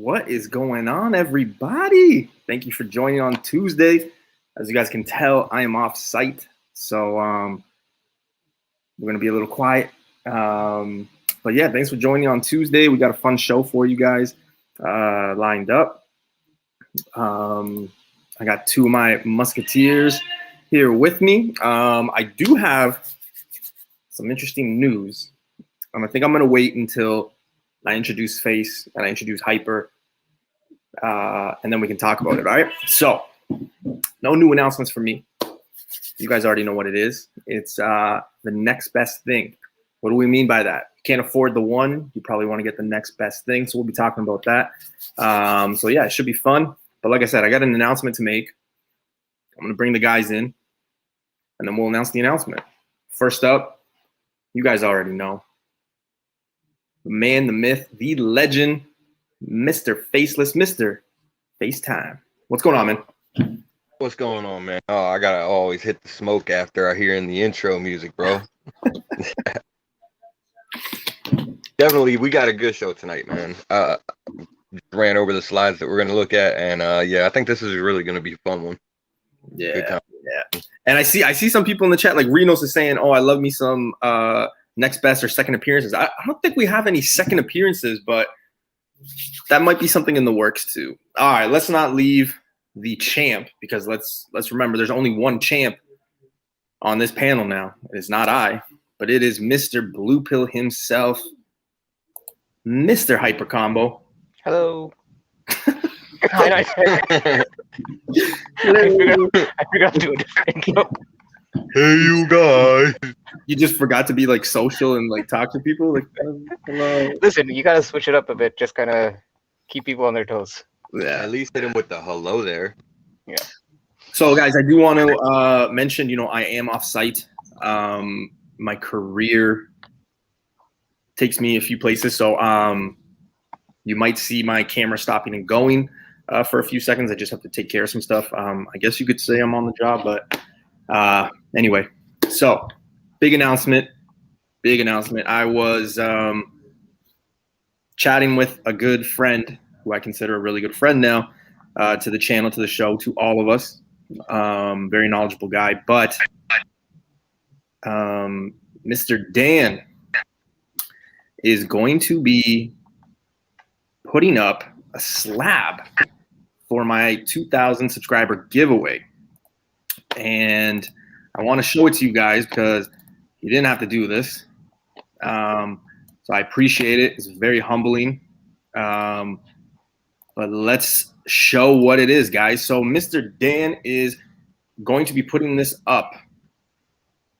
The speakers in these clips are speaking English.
What is going on, everybody? Thank you for joining on Tuesday. As you guys can tell, I am off site, so we're going to be a little quiet. But yeah, thanks for joining on Tuesday. We got a fun show for you guys lined up. I got two of my musketeers here with me. I do have some interesting news. I think I'm going to wait until I introduce Face and I introduce Hyper, and then we can talk about it, all right? So, no new announcements from me. You guys already know what it is. It's the next best thing. What do we mean by that? You can't afford the one. You probably want to get the next best thing, so we'll be talking about that. So, yeah, it should be fun. But like I said, I got an announcement to make. I'm going to bring the guys in, and then we'll announce the announcement. First up, you guys already know. The man, the myth, the legend, Mr. Faceless, Mr. FaceTime. What's going on, man? What's going on, man? Oh, I gotta always hit the smoke after I hear in the intro music, bro. Definitely, we got a good show tonight, man. Ran over the slides that we're gonna look at, and yeah, I think this is really gonna be a fun one. Yeah. And I see some people in the chat, like Renos is saying, "Oh, I love me some next best or second appearances." I don't think we have any second appearances, but that might be something in the works too. All right, let's not leave the champ, because let's remember there's only one champ on this panel now. It's not I, but it is Mr. Blue Pill himself, Mr. Hyper Combo. Hello. I forgot to do a different intro. Hey, you guys. You just forgot to be like social and like talk to people. Like, hello. Listen, you gotta switch it up a bit. Just kind of keep people on their toes. Yeah, at least hit him with the hello there. Yeah. So, guys, I do want to mention, I am off site. My career takes me a few places, so you might see my camera stopping and going for a few seconds. I just have to take care of some stuff. I guess you could say I'm on the job, but anyway. So, big announcement. I was chatting with a good friend, who I consider a really good friend now, to the channel, to the show, to all of us. Very knowledgeable guy. But Mr. Dan is going to be putting up a slab for my 2,000 subscriber giveaway. And I want to show it to you guys because you didn't have to do this. So I appreciate it. It's very humbling. But let's show what it is, guys. So Mr. Dan is going to be putting this up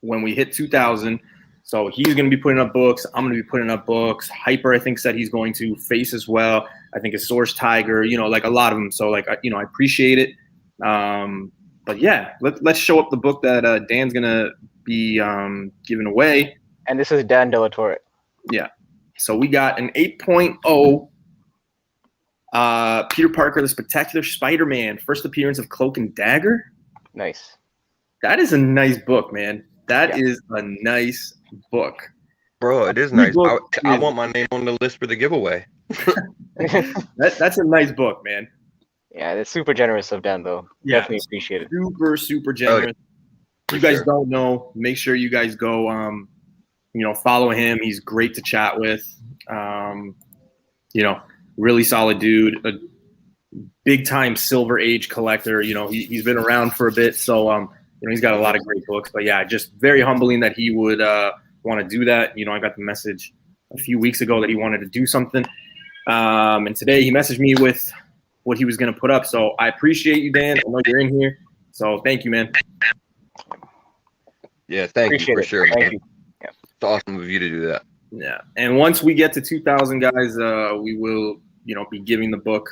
when we hit 2,000. So he's going to be putting up books. I'm going to be putting up books. Hyper, I think, said he's going to. Face as well. I think a Source Tiger, like a lot of them. So, like, I appreciate it. But, yeah, let's show up the book that Dan's going to be giving away. And this is Dan Delatorre. Yeah. So we got an 8.0 Peter Parker, the Spectacular Spider-Man, first appearance of Cloak and Dagger. Nice. That is a nice book, man. That is a nice book. Bro, it is nice. I want my name on the list for the giveaway. That's a nice book, man. Yeah, it's super generous of Dan, though. Yeah, definitely appreciate it. Super, super generous. You guys don't know, make sure you guys go, follow him. He's great to chat with. Really solid dude. A big-time Silver Age collector. He's been around for a bit, so he's got a lot of great books. But yeah, just very humbling that he would want to do that. I got the message a few weeks ago that he wanted to do something, and today he messaged me with what he was going to put up. So I appreciate you, Dan. I know you're in here, so thank you, man. Yeah, thank you for sure. Thank you. Yeah. It's awesome of you to do that. Yeah, and once we get to 2,000 guys, we will, be giving the book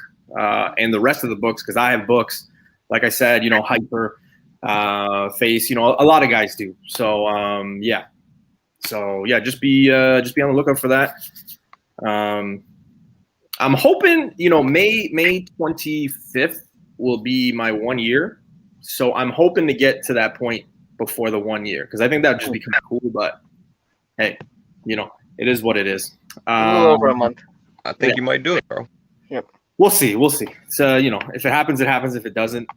and the rest of the books, because I have books. Like I said, Hyper, Face, a lot of guys do. So yeah. So yeah, just be on the lookout for that. I'm hoping, May 25th will be my 1 year. So I'm hoping to get to that point before the 1 year, because I think that would just be kind of cool. But hey, it is what it is. A little over a month. I think you might do it, bro. Yep. We'll see. We'll see. So, if it happens, it happens. If it doesn't,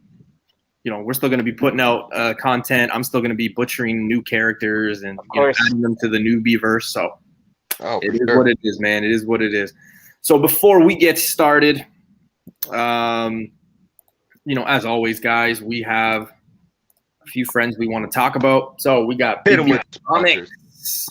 we're still going to be putting out content. I'm still going to be butchering new characters and adding them to the newbie verse. So it is what it is, man. It is what it is. So before we get started, as always, guys, we have a few friends we want to talk about. So we got Big B Comics.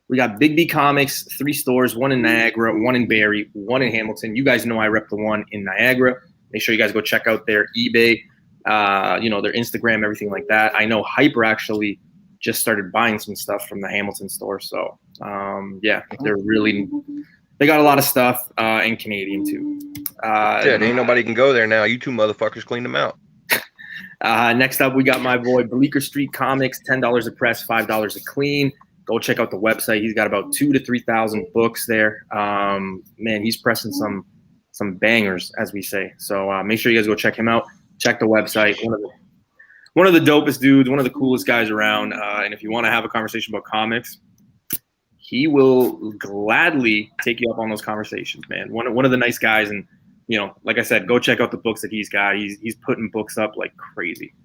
We got Big B Comics, 3 stores, one in Niagara, one in Barrie, one in Hamilton. You guys know I rep the one in Niagara. Make sure you guys go check out their eBay, their Instagram, everything like that. I know Hyper actually just started buying some stuff from the Hamilton store. So, they got a lot of stuff in Canadian too. Ain't nobody can go there now. You 2 motherfuckers cleaned them out. Next up, we got my boy Bleecker Street Comics, $10 a press, $5 a clean. Go check out the website. He's got about 2,000 to 3,000 books there. Man, he's pressing some bangers, as we say. So make sure you guys go check him out. Check the website. One of the dopest dudes, one of the coolest guys around. And if you want to have a conversation about comics, he will gladly take you up on those conversations, man. One of the nice guys. And, like I said, go check out the books that he's got. He's putting books up like crazy.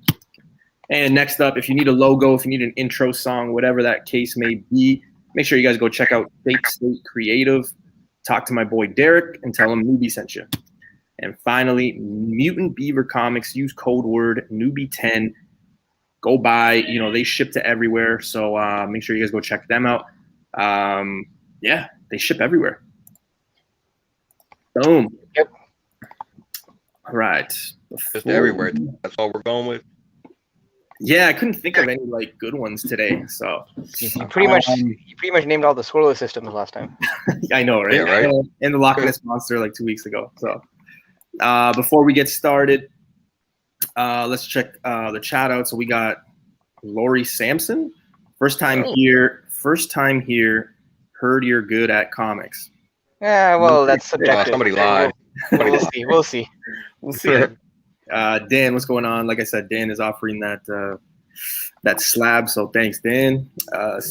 And next up, if you need a logo, if you need an intro song, whatever that case may be, make sure you guys go check out State Creative. Talk to my boy Derek and tell him Newbie sent you. And finally, Mutant Beaver Comics. Use code word Newbie10. Go buy. They ship to everywhere. So make sure you guys go check them out. They ship everywhere. Boom. Yep. All right. Just everywhere. That's all we're going with. Yeah, I couldn't think of any good ones today. So you pretty much named all the Swirler systems last time. I know, right? Yeah, right. And the Loch Ness Monster 2 weeks ago. So before we get started, let's check the chat out. So we got Lori Sampson. First time here. Heard you're good at comics. Yeah, well, that's subjective. Somebody lied. We'll see. Dan, what's going on? Like I said, Dan is offering that slab. So thanks, Dan.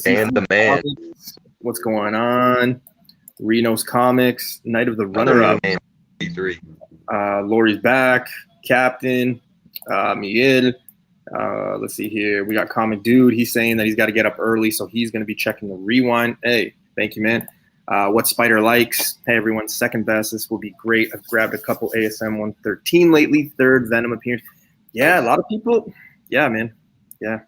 Dan the man. Comics, what's going on? Reno's Comics, Night of the Runner-Up. Lori's back. Captain. Miguel. Let's see here. We got Comic Dude. He's saying that he's got to get up early, so he's going to be checking the rewind. Hey, thank you, man. What Spider likes. Hey, everyone. Second best. This will be great. I've grabbed a couple ASM 113 lately. Third Venom appearance. Yeah, a lot of people. Yeah, man. Yeah.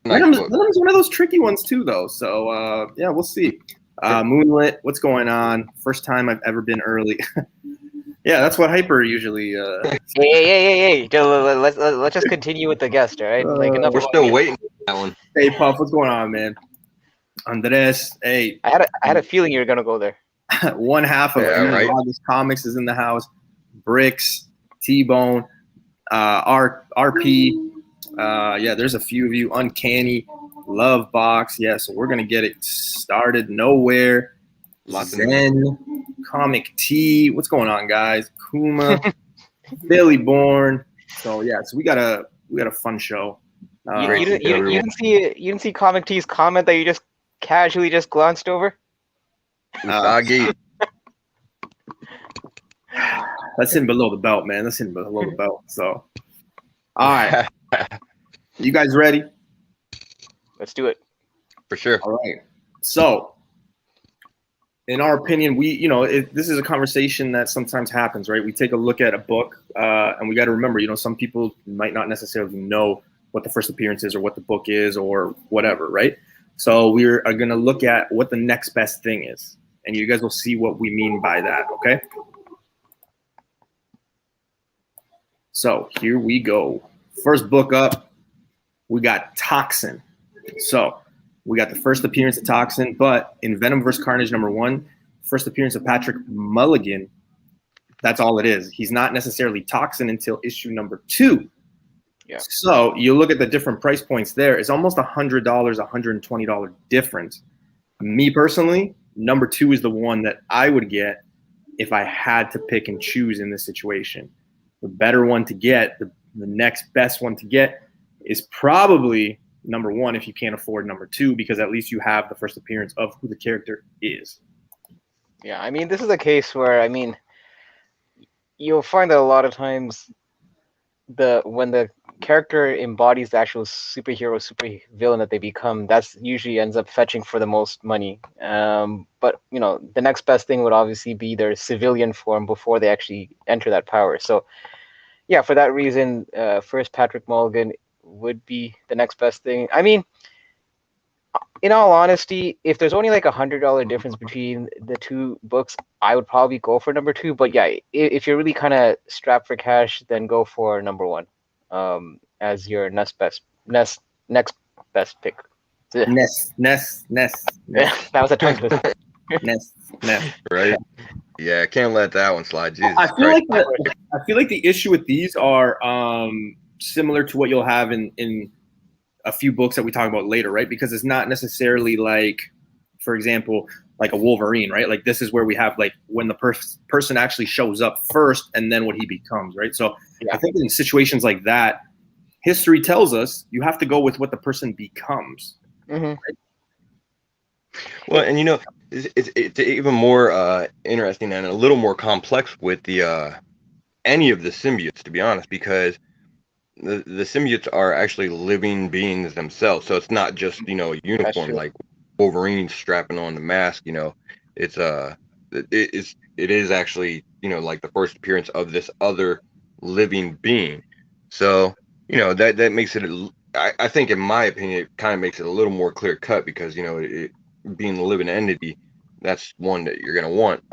Venom's one of those tricky ones too, though. So we'll see. Moonlit. What's going on? First time I've ever been early. Yeah, that's what Hyper usually. Hey! Let's just continue with the guest, all right? We're still waiting for that one. Hey, Puff. What's going on, man? Andres, hey. I had a feeling you were gonna go there. One half of August Comics is in the house. Bricks, T-Bone, RP. There's a few of you. Uncanny, Love Box. Yeah, so we're gonna get it started. Nowhere. Zen, Comic T. What's going on, guys? Kuma, Billy Bourne. So we got a fun show. You didn't see Comic T's comment that you just casually glanced over? That's in below the belt, man. That's in below the belt. So, all right. You guys ready? Let's do it. For sure. All right. So, in our opinion, this is a conversation that sometimes happens, right? We take a look at a book, and we got to remember, some people might not necessarily know what the first appearance is or what the book is or whatever, right? So we are going to look at what the next best thing is, and you guys will see what we mean by that, okay? So here we go. First book up, we got Toxin. So we got the first appearance of Toxin, but in Venom vs. Carnage #1, first appearance of Patrick Mulligan, that's all it is. He's not necessarily Toxin until issue #2. Yeah. So you look at the different price points there. It's almost $100, $120 difference. Me personally, #2 is the one that I would get if I had to pick and choose in this situation. The better one to get, the next best one to get is probably #1 if you can't afford #2, because at least you have the first appearance of who the character is. Yeah, I mean, this is a case where, you'll find that a lot of times when the character embodies the actual superhero, super villain that they become, that's usually ends up fetching for the most money. But the next best thing would obviously be their civilian form before they actually enter that power. So yeah, for that reason, first Patrick Mulligan would be the next best thing. I mean, in all honesty, if there's only like $100 difference between the two books, I would probably go for number two. But yeah, if you're really kind of strapped for cash, then go for number one, as your next best pick. Ugh. Ness. That was a tongue twister. Ness. Right? Yeah, can't let that one slide. Jesus I feel Christ. I feel like the issue with these are similar to what you'll have in a few books that we talk about later, right? Because it's not necessarily like, for example, like a Wolverine, right? Like this is where we have like when the person actually shows up first and then what he becomes, right? So Yeah. I think in situations like that, history tells us you have to go with what the person becomes. Mm-hmm. Well, and it's even more interesting and a little more complex with the any of the symbiotes, to be honest, because the symbiotes are actually living beings themselves. So it's not just a uniform like Wolverine strapping on the mask. It's it is actually like the first appearance of this other living being. So that makes it. I think, in my opinion, it kind of makes it a little more clear cut because it being the living entity, that's one that you're gonna want.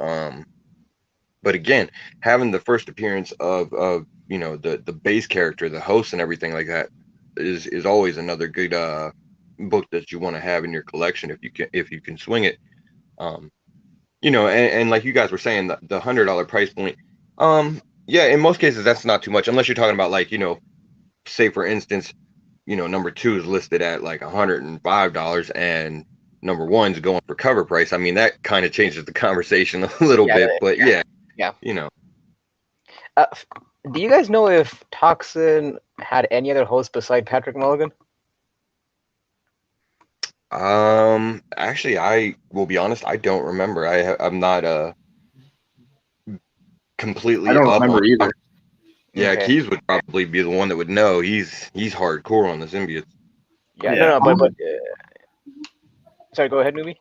But again, having the first appearance of the base character, the host, and everything like that is always another good book that you want to have in your collection if you can swing it. And like you guys were saying, the $100 price point. Yeah, in most cases that's not too much unless you're talking about like say for instance, number two is listed at like $105 and number one's going for cover price. I mean, that kind of changes the conversation a little bit, but yeah. Do you guys know if Toxin had any other hosts beside Patrick Mulligan? Actually, I will be honest, I don't remember. I'm not completely I don't up remember on. either. Yeah, Okay. Keys would probably be the one that would know. He's hardcore on the symbiotes. Yeah, Yeah. but sorry, go ahead, Newbie.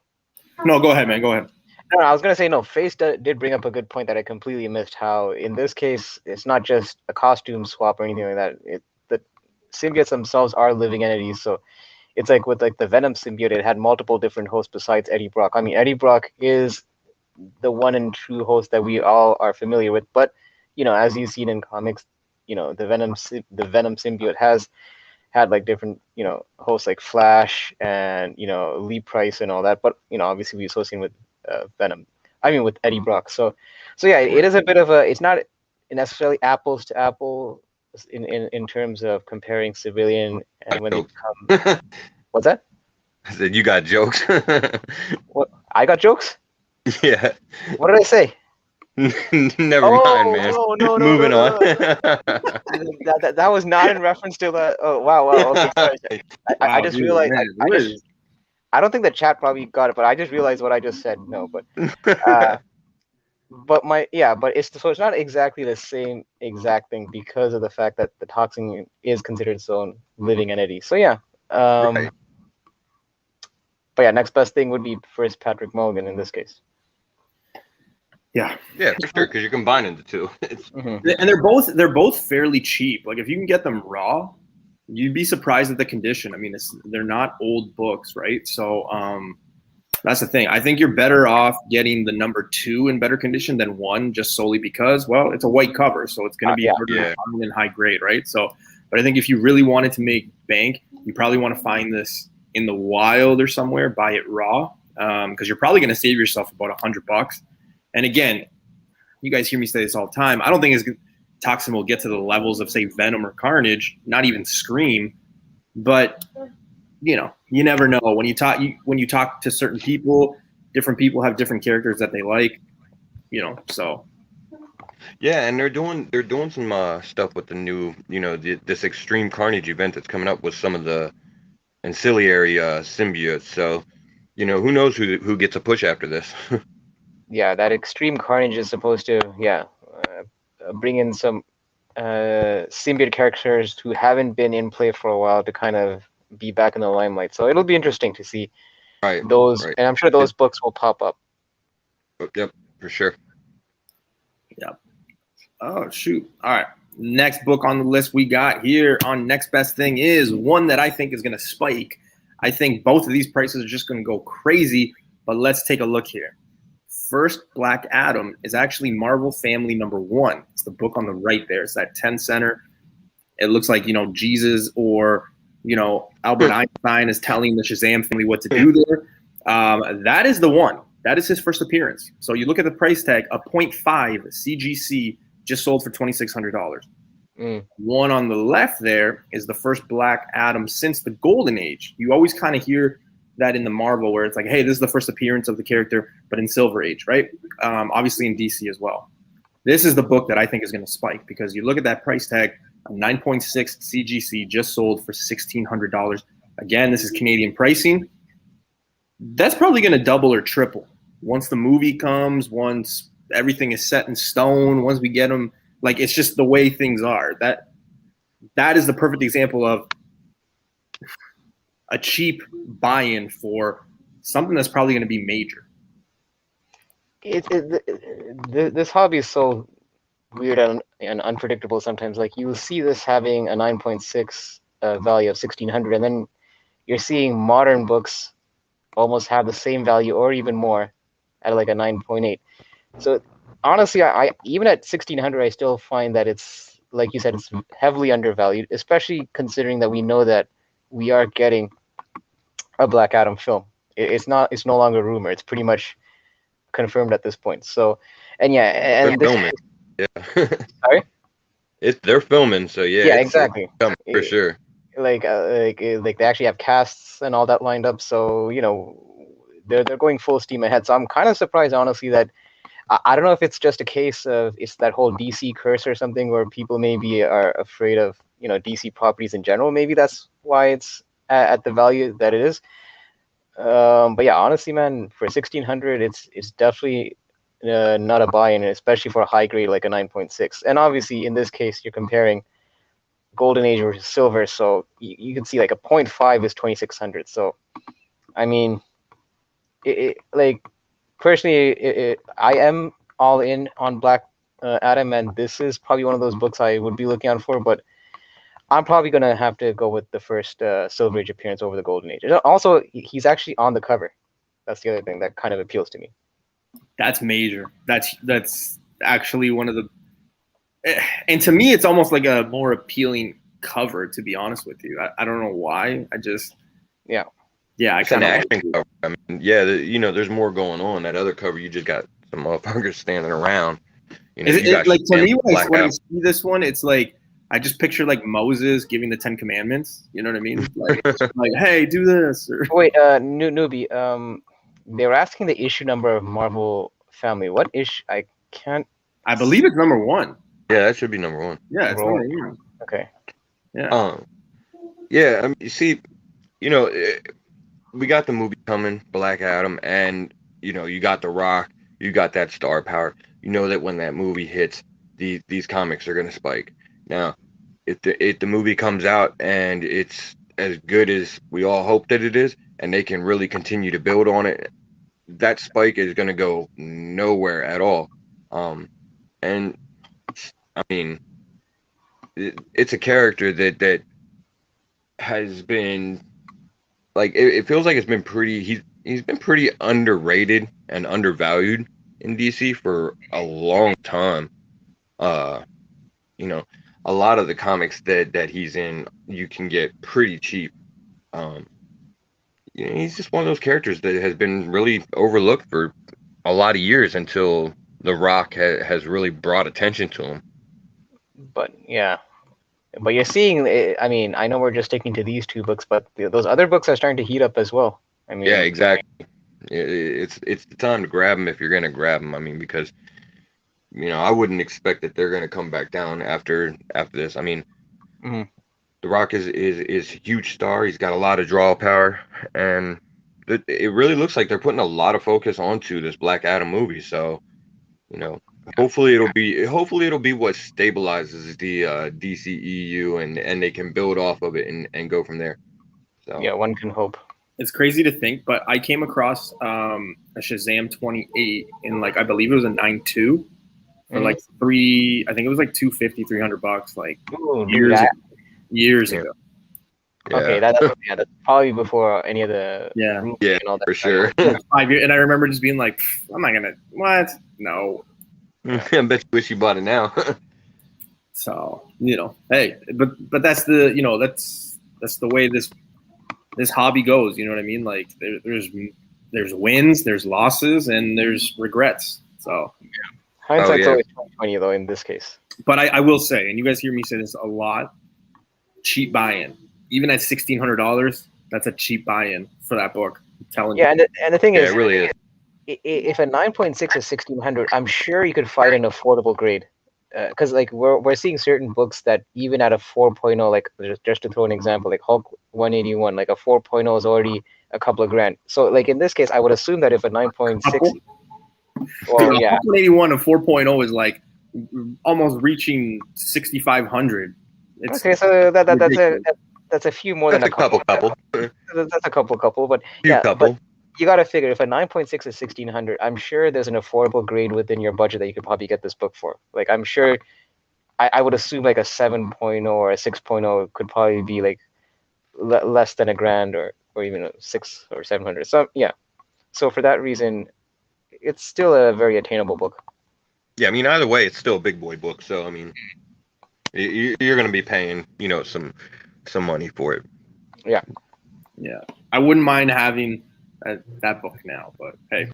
No, go ahead, man. Go ahead. No, I was gonna say no. Face did bring up a good point that I completely missed. How in this case, it's not just a costume swap or anything like that. The symbiotes themselves are living entities. So it's like with like the Venom symbiote, it had multiple different hosts besides Eddie Brock. I mean, Eddie Brock is the one and true host that we all are familiar with. But as you've seen in comics, the Venom symbiote has had like different hosts like Flash and Lee Price and all that. But obviously we associate with Venom. I mean with Eddie Brock. So yeah, it is a bit of it's not necessarily apples to apples in terms of comparing civilian and when they become. What's that? I said you got jokes. What? I got jokes? Yeah. What did I say? Never mind, man. No, Moving on. That was not in reference to the. Oh wow. Okay, sorry. I just realized. I don't think the chat probably got it, but I just realized what I just said. No, but it's not exactly the same exact thing because of the fact that the toxin is considered its own living entity. So yeah. Right. But yeah, next best thing would be first Patrick Mulligan in this case. Yeah, for sure, because you're combining the two. And they're both fairly cheap. Like if you can get them raw, you'd be surprised at the condition. I mean, they're not old books, right? So that's the thing. I think you're better off getting the number two in better condition than one, just solely because, well, it's a white cover, so it's going to be harder to find in high grade, right? So, but I think if you really wanted to make bank, you probably want to find this in the wild or somewhere, buy it raw, because you're probably going to save yourself about $100. And again, you guys hear me say this all the time. I don't think Toxin will get to the levels of, say, Venom or Carnage, not even Scream. But, you never know. When you talk to certain people, different people have different characters that they like, so. Yeah, and they're doing some stuff with the new, this Extreme Carnage event that's coming up with some of the ancillary symbiotes. So, who knows who gets a push after this. Yeah, that Extreme Carnage is supposed to, bring in some symbiote characters who haven't been in play for a while to kind of be back in the limelight. So it'll be interesting to see those, Right. and I'm sure those books will pop up. Yep, for sure. Yeah. Oh shoot! All right. Next book on the list we got here on Next Best Thing is one that I think is going to spike. I think both of these prices are just going to go crazy. But let's take a look here. First Black Adam is actually Marvel Family #1. It's the book on the right there. It's that 10 center. It looks like, Jesus or, Albert Einstein is telling the Shazam family what to do there. That is the one. That is his first appearance. So you look at the price tag, a 0.5 CGC just sold for $2,600. One on the left there is the first Black Adam since the Golden Age. You always kind of hear that in the Marvel where it's like, hey, this is the first appearance of the character, but in Silver Age, right? Obviously in DC as well. This is the book that I think is going to spike because you look at that price tag, a 9.6 CGC just sold for $1,600. Again, this is Canadian pricing. That's probably going to double or triple once the movie comes, once everything is set in stone, once we get them. Like, it's just the way things are. That is the perfect example of a cheap buy-in for something that's probably going to be major. This hobby is so weird and unpredictable sometimes. Like, you see this having a 9.6 value of 1,600, and then you're seeing modern books almost have the same value or even more at like a 9.8. So honestly, I even at 1,600, I still find that it's, like you said, it's heavily undervalued, especially considering that we know that we are getting a Black Adam film. It's no longer a rumor. It's pretty much confirmed at this point. So, and yeah, and they're filming. Yeah. Sorry? They're filming, so yeah. Yeah, exactly. Coming, for sure. Like they actually have casts and all that lined up. So they're going full steam ahead. So I'm kind of surprised, honestly, that I don't know if it's just a case of it's that whole DC curse or something where people maybe are afraid of DC properties in general. Maybe that's why it's at the value that it is. But yeah, honestly, man, for 1,600, it's definitely not a buy-in, especially for a high grade like a 9.6. And obviously, in this case, you're comparing Golden Age versus Silver, so you can see like a 0.5 is 2,600. So, I mean, like personally, I am all in on Black Adam, and this is probably one of those books I would be looking out for. But I'm probably gonna have to go with the first Silver Age appearance over the Golden Age. Also, he's actually on the cover. That's the other thing that kind of appeals to me. That's major. That's actually one of the, and to me, it's almost like a more appealing cover. To be honest with you, I don't know why. I kind of action cover. I mean, yeah, there's more going on. That other cover, you just got some motherfuckers standing around. Like to me, when I see this one, it's like I just picture like Moses giving the 10 Commandments. You know what I mean? Like, like, hey, do this. Or... Wait, newbie. They were asking the issue number of Marvel Family. What issue? I can't. I believe it's #1. Yeah, that should be #1. Yeah, it's #1. Okay. Yeah. Yeah. I mean, you see, we got the movie coming, Black Adam, and you got The Rock, you got that star power. You know that when that movie hits, these comics are gonna spike. Now, if the movie comes out and it's as good as we all hope that it is, and they can really continue to build on it, that spike is gonna go nowhere at all. And I mean, it's a character that has been like it feels like it's been pretty. He's been pretty underrated and undervalued in DC for a long time. A lot of the comics that he's in, you can get pretty cheap. He's just one of those characters that has been really overlooked for a lot of years until The Rock has really brought attention to him. But yeah, but you're seeing. I mean, I know we're just sticking to these two books, but those other books are starting to heat up as well. I mean, yeah, exactly. It's the time to grab them if you're gonna grab them. I mean, because I wouldn't expect that they're gonna come back down after this. I mean, The Rock is a huge star. He's got a lot of draw power, and it really looks like they're putting a lot of focus onto this Black Adam movie. So, Hopefully it'll be what stabilizes the DCEU and they can build off of it and go from there. So Yeah, one can hope. It's crazy to think, but I came across a Shazam 28 in like I believe it was a 9.2 for like I think it was like 250, $300, like Ooh, dude, years Yeah. ago. okay, that's probably before any of the rules Yeah, and all that. for sure. 5 years, and I remember just being like, I'm not gonna what? No. I bet you wish you bought it now. So hey, but that's the that's the way this hobby goes. You know what I mean? Like there's wins, there's losses, and there's regrets. So Hindsight's yeah. always 20/20 though in this case. but I will say, and you guys hear me say this a lot, cheap buy-in. Even at $1,600, that's a cheap buy-in for that book. I'm telling you. And the thing is, it really is. If a 9.6 is 1,600, I'm sure you could find an affordable grade. Because like we're seeing certain books that even at a 4.0, like just to throw an example, like Hulk 181, like a 4.0 is already a couple of grand. So like in this case, I would assume that if a 9.6, well, Dude, yeah, 181 and 4.0 is like almost reaching 6,500. okay, so ridiculous. that's a few more That's than a couple. That's a couple, but Few yeah, couple. but you got to figure if a 9.6 is 1,600, I'm sure there's an affordable grade within your budget that you could probably get this book for. Like I'm sure, I would assume like a 7.0 or a 6.0 could probably be like less than a grand or even a 6 or 700. So yeah, so for that reason, it's still a very attainable book. Yeah, I mean either way, it's still a big boy book. So I mean, you're going to be paying some money for it. Yeah. I wouldn't mind having that book now, but hey,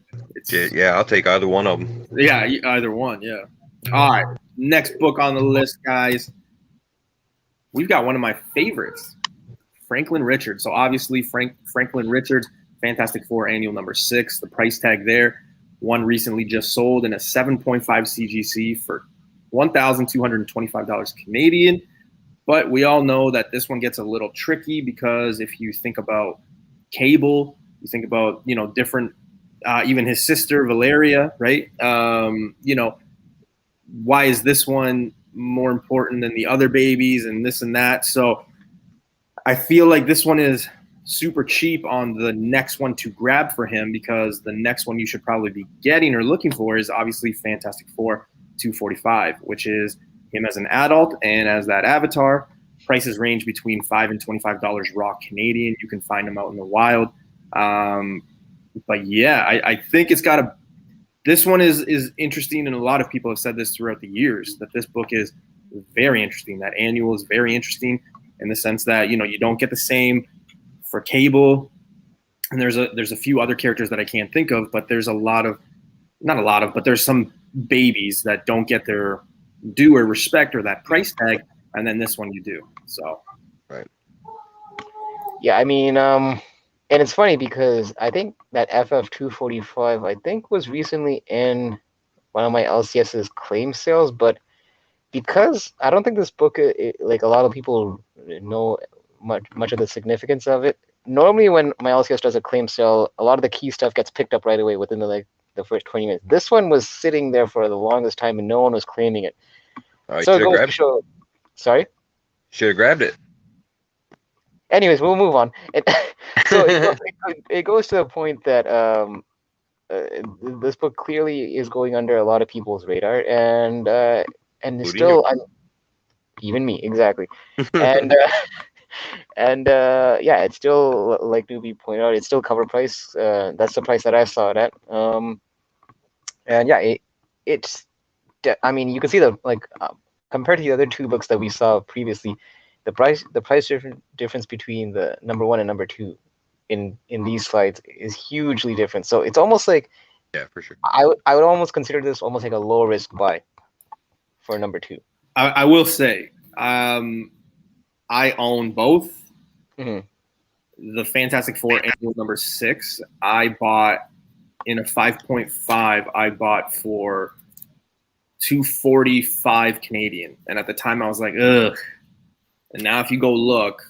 Yeah, I'll take either one of them. Yeah, either one. Yeah. All right. Next book on the list, guys. We've got one of my favorites, Franklin Richards. So obviously, Franklin Richards, Fantastic Four Annual number 6. The price tag there, one recently just sold in a 7.5 CGC for $1,225 Canadian. But we all know that this one gets a little tricky because if you think about Cable, you think about different, even his sister Valeria, right? Why is this one more important than the other babies and this and that? So I feel like this one is super cheap on the next one to grab for him because the next one you should probably be getting or looking for is obviously Fantastic Four 245, which is him as an adult and as that avatar. Prices range between $5 and $25 raw Canadian. You can find them out in the wild. But yeah, I think it's got a. This one is interesting, and a lot of people have said this throughout the years that this book is very interesting. That annual is very interesting in the sense that you don't get the same for Cable, and there's a few other characters that I can't think of, but there's but there's some babies that don't get their due or respect or that price tag, and then this one you do. So, right. Yeah, I mean, and it's funny because I think that FF 245 I think was recently in one of my LCS's claim sales, but because I don't think this book, like a lot of people know much of the significance of it. Normally, when my LCS does a claim sale, a lot of the key stuff gets picked up right away within the first 20 minutes. This one was sitting there for the longest time and no one was claiming it. So it goes to show. Sorry? Should have grabbed it. Anyways, we'll move on. So it goes to the point that this book clearly is going under a lot of people's radar, and it's still even me exactly, and yeah, it's still like Newbie pointed out, it's still cover price. That's the price that I saw it at. And yeah, it's. I mean, you can see compared to the other two books that we saw previously, the price difference between the number 1 and number 2 in these slides is hugely different. So it's almost like, yeah, for sure. I would almost consider this almost like a low risk buy for number 2. I will say, I own both. Mm-hmm. The Fantastic Four Annual number 6, I bought in a 5.5. I bought for $245 Canadian, and at the time I was like, ugh. And now if you go look,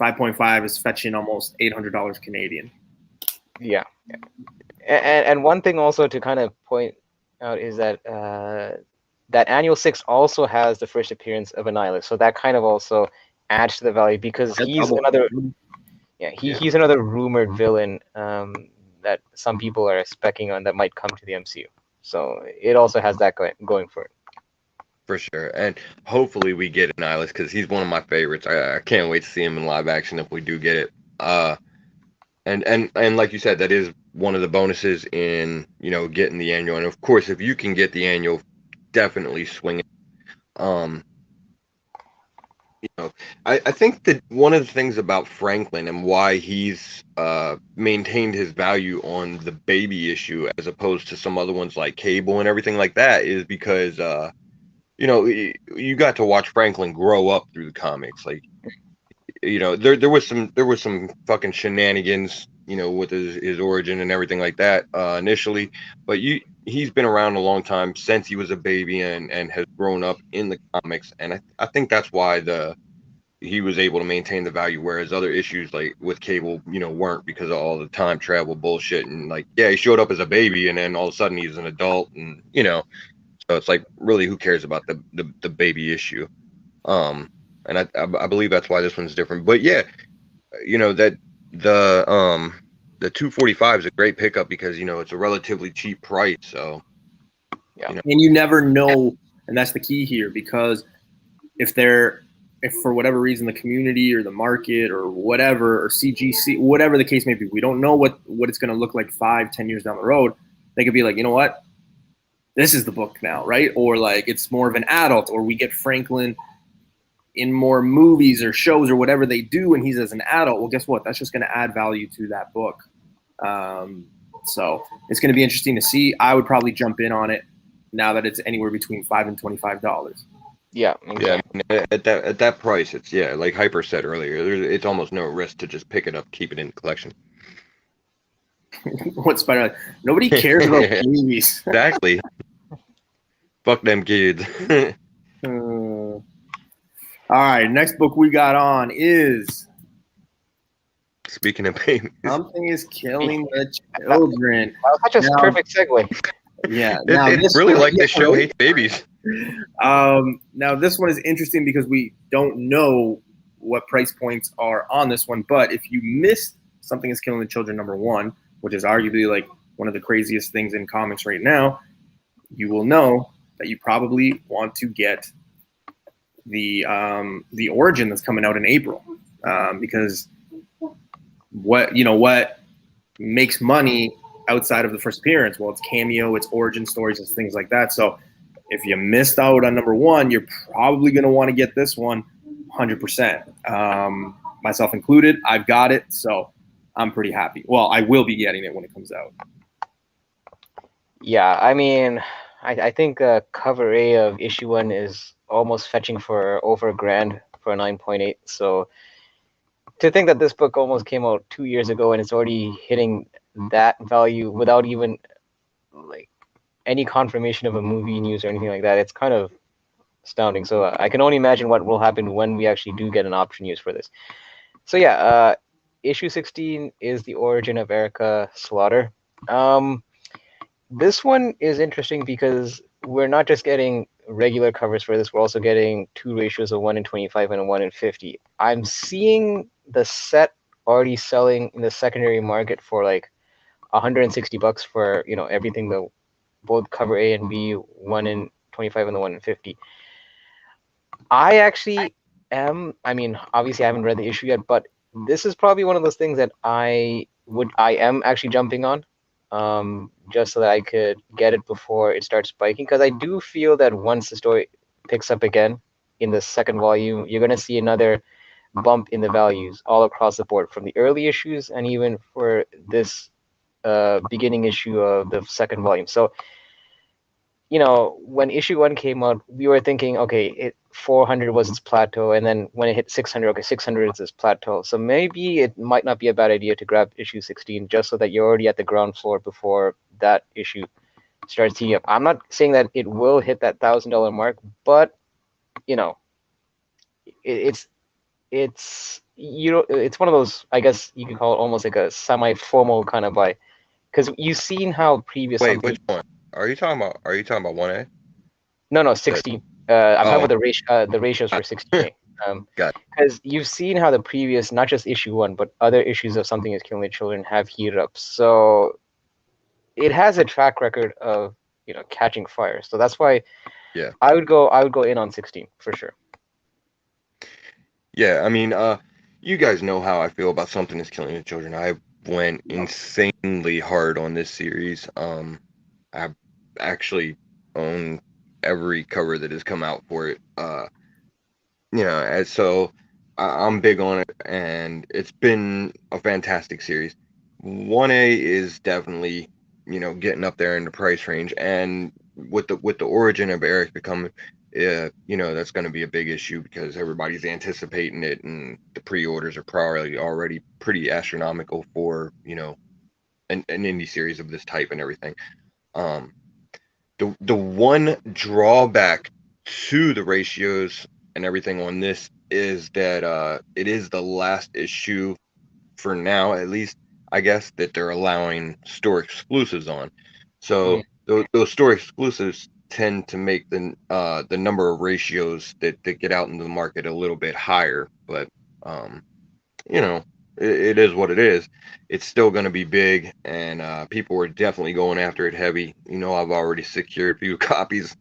5.5 is fetching almost $800 Canadian. Yeah. And one thing also to kind of point out is that that annual 6 also has the first appearance of Annihilus, so that kind of also adds to the value because That's he's double. another Yeah. he's another rumored villain that some people are specking on that might come to the MCU. So it also has that going for it. For sure, and hopefully we get Annihilus because he's one of my favorites. I can't wait to see him in live action if we do get it. And like you said, that is one of the bonuses in getting the annual. And of course, if you can get the annual, definitely swing it. Um, I think that one of the things about Franklin and why he's maintained his value on the baby issue as opposed to some other ones like Cable and everything like that is because you got to watch Franklin grow up through the comics. Like, there was some fucking shenanigans, with his origin and everything like that initially, but he's been around a long time since he was a baby and has grown up in the comics, and I think that's why he was able to maintain the value, whereas other issues like with Cable, weren't because of all the time travel bullshit and like, yeah, he showed up as a baby and then all of a sudden he's an adult and so it's like, really, who cares about the baby issue? Um, and I believe that's why this one's different. But yeah, that the 245 is a great pickup because it's a relatively cheap price. So Yeah. And you never know, and that's the key here, because if for whatever reason the community or the market or whatever or CGC, whatever the case may be, we don't know what it's going to look like 5-10 years down the road. They could be like, you know what, this is the book now, right? Or like it's more of an adult, or we get Franklin in more movies or shows or whatever they do, and he's as an adult. Well, guess what? That's just going to add value to that book. So it's going to be interesting to see. I would probably jump in on it now that it's anywhere between $5 and $25. Yeah. Exactly. yeah, at that price, it's like Hyper said earlier, it's almost no risk to just pick it up, keep it in the collection. What's better? Nobody cares about babies. Exactly. Fuck them kids. All right, next book we got on is Speaking of babies, Something is Killing the Children. Wow, that's just perfect segue. Yeah. it's really like this show hates babies. Now this one is interesting because we don't know what price points are on this one, but if you missed Something is Killing the Children #1, which is arguably like one of the craziest things in comics right now, you will know that you probably want to get the Origin that's coming out in April, because what makes money outside of the first appearance? Well, it's cameo, it's origin stories, it's things like that. So if you missed out on #1, you're probably going to want to get this one 100%. Myself included, I've got it, so I'm pretty happy. Well, I will be getting it when it comes out. Yeah, I mean, I think cover A of issue 1 is almost fetching for over $1,000 for a 9.8. So to think that this book almost came out 2 years ago and it's already hitting that value without even like any confirmation of a movie news or anything like that, it's kind of astounding. So I can only imagine what will happen when we actually do get an option use for this. So yeah, issue 16 is the origin of Erica Slaughter. This one is interesting because we're not just getting regular covers for this, we're also getting 2 ratios of 1 in 25 and a 1 in 50. I'm seeing the set already selling in the secondary market for like $160 for everything, the both cover A and B, 1 in 25 and the 1 in 50. I actually am, I mean, obviously I haven't read the issue yet, but this is probably one of those things that I am actually jumping on, just so that I could get it before it starts spiking, because I do feel that once the story picks up again in the second volume, you're going to see another bump in the values all across the board, from the early issues and even for this beginning issue of the second volume. So when issue 1 came out, we were thinking, okay, 400 was its plateau, and then when it hit 600, okay, 600 is its plateau. So maybe it might not be a bad idea to grab issue 16 just so that you're already at the ground floor before that issue starts heating up. I'm not saying that it will hit that $1,000 mark, but it's one of those, I guess you could call it almost like a semi-formal kind of buy, because you've seen how previous Wait, which one? Are you talking about 1A? No, 16. I'm talking Oh, about the ratios for 16A. got Because you've seen how the previous, not just issue 1, but other issues of Something is Killing the Children have heated up. So it has a track record of catching fire. So that's why yeah. I would go in on 16 for sure. Yeah, I mean, you guys know how I feel about Something is Killing the Children. I went insanely hard on this series. I actually own every cover that has come out for it. And so I'm big on it, and it's been a fantastic series. 1A is definitely, getting up there in the price range, and with the origin of Eric becoming, that's going to be a big issue because everybody's anticipating it, and the pre-orders are probably already pretty astronomical for, an indie series of this type and everything. Um, the one drawback to the ratios and everything on this is that it is the last issue for now, at least, I guess, that they're allowing store exclusives on. So those store exclusives tend to make the number of ratios that get out into the market a little bit higher, but um, you know, it is what it is. It's still going to be big, and people are definitely going after it heavy. I've already secured a few copies.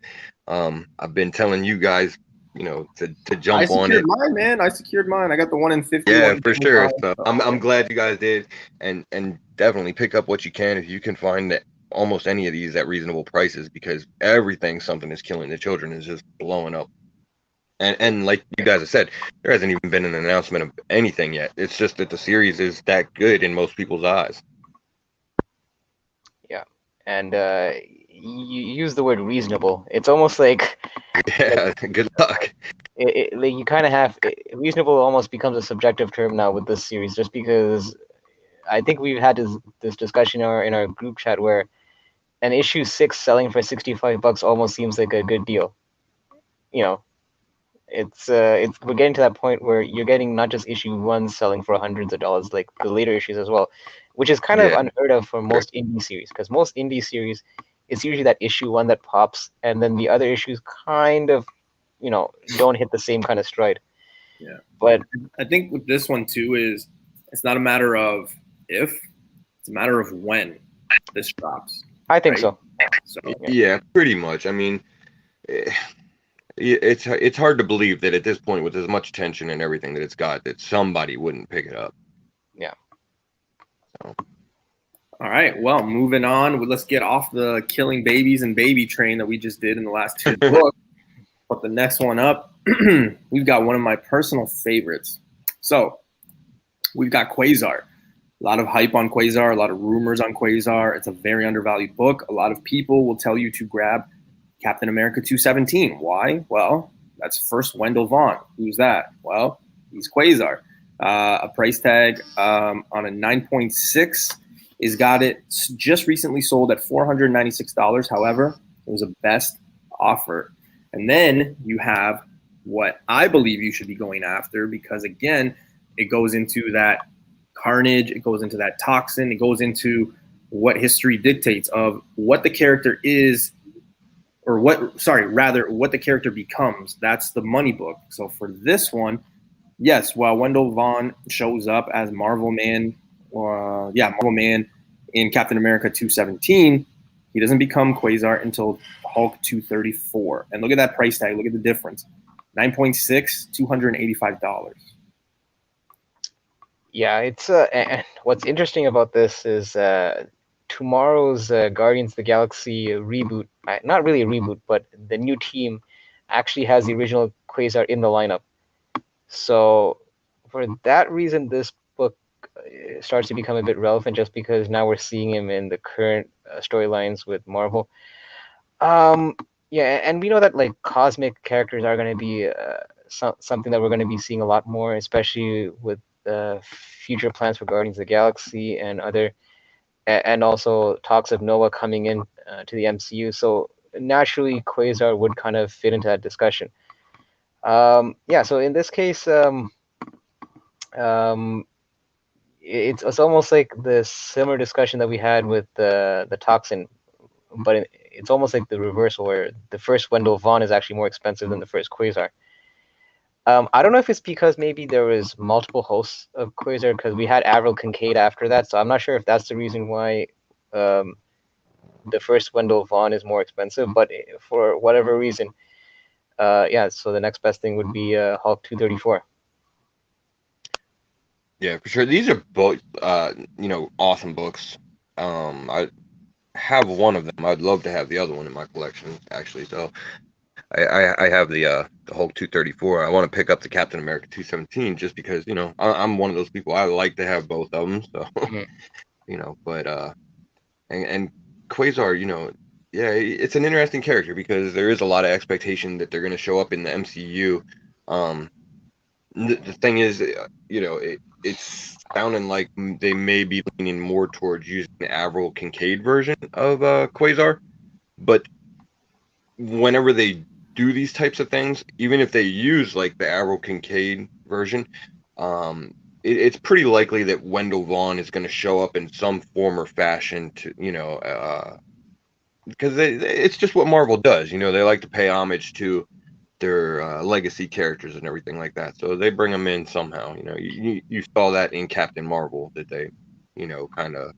I've been telling you guys, to I jump on secured it. mine, man. I secured mine. I got the 1 in 50, Yeah, 1 in for 25. sure. So I'm glad you guys did, and definitely pick up what you can if you can find that almost any of these at reasonable prices, because everything Something is Killing the Children is just blowing up. And like you guys have said, there hasn't even been an announcement of anything yet. It's just that the series is that good in most people's eyes. Yeah, and you use the word reasonable. It's almost like Yeah, good luck. like you kind of have reasonable almost becomes a subjective term now with this series, just because I think we've had this discussion in our group chat where an issue 6 selling for $65 almost seems like a good deal. You know, it's we're getting to that point where you're getting not just issue 1 selling for hundreds of dollars, like the later issues as well, which is kind of Yeah, unheard of for most indie series, because most indie series it's usually that issue 1 that pops, and then the other issues kind of don't hit the same kind of stride. Yeah. But I think with this one too is it's not a matter of if, it's a matter of when this drops. I think Right. so. So yeah, pretty much. I mean, eh, it's hard to believe that at this point, with as much tension and everything that it's got, that somebody wouldn't pick it up. Yeah. So. all right. Well, moving on. Let's get off the killing babies and baby train that we just did in the last 2 books. But the next one up, we've got one of my personal favorites. So we've got Quasar. A lot of hype on Quasar, a lot of rumors on Quasar. It's a very undervalued book. A lot of people will tell you to grab Captain America 217. Why? Well, that's first Wendell Vaughn. Who's that? Well, he's Quasar. A price tag on a 9.6 is got it just recently sold at $496. However, it was a best offer. And then you have what I believe you should be going after, because again, it goes into that carnage, it goes into that toxin, it goes into what history dictates of what the character is, or what the character becomes. That's the money book. So for this one, yes, while Wendell Vaughn shows up as Marvel Man in Captain America 217, he doesn't become Quasar until Hulk 234. And look at that price tag, look at the difference. 9.6, $285. Yeah, it's and what's interesting about this is tomorrow's Guardians of the Galaxy reboot, not really a reboot, but the new team actually has the original Quasar in the lineup. So for that reason, this book starts to become a bit relevant, just because now we're seeing him in the current storylines with Marvel. Yeah, and we know that like cosmic characters are going to be something that we're going to be seeing a lot more, especially with future plans for Guardians of the Galaxy and other, and also talks of Noah coming in to the MCU. So naturally, Quasar would kind of fit into that discussion. Yeah, so in this case, it's almost like the similar discussion that we had with the toxin, but it's almost like the reversal where the first Wendell Vaughn is actually more expensive than the first Quasar. I don't know if it's because maybe there was multiple hosts of Quasar because we had Avril Kincaid after that, so I'm not sure if that's the reason why the first Wendell Vaughn is more expensive. But for whatever reason, yeah. So the next best thing would be Hulk 234. Yeah, for sure. These are both, awesome books. I have one of them. I'd love to have the other one in my collection, actually. So I have the Hulk 234. I want to pick up the Captain America 217 just because, I'm one of those people. I like to have both of them. So, but and Quasar, yeah, it's an interesting character because there is a lot of expectation that they're going to show up in the MCU. The thing is, it's sounding like they may be leaning more towards using the Avril Kincaid version of Quasar, but whenever they do these types of things, even if they use like the Avril Kincaid version, it's pretty likely that Wendell Vaughn is going to show up in some form or fashion to, because it's just what Marvel does. They like to pay homage to their legacy characters and everything like that. So they bring them in somehow. You saw that in Captain Marvel that they, kind of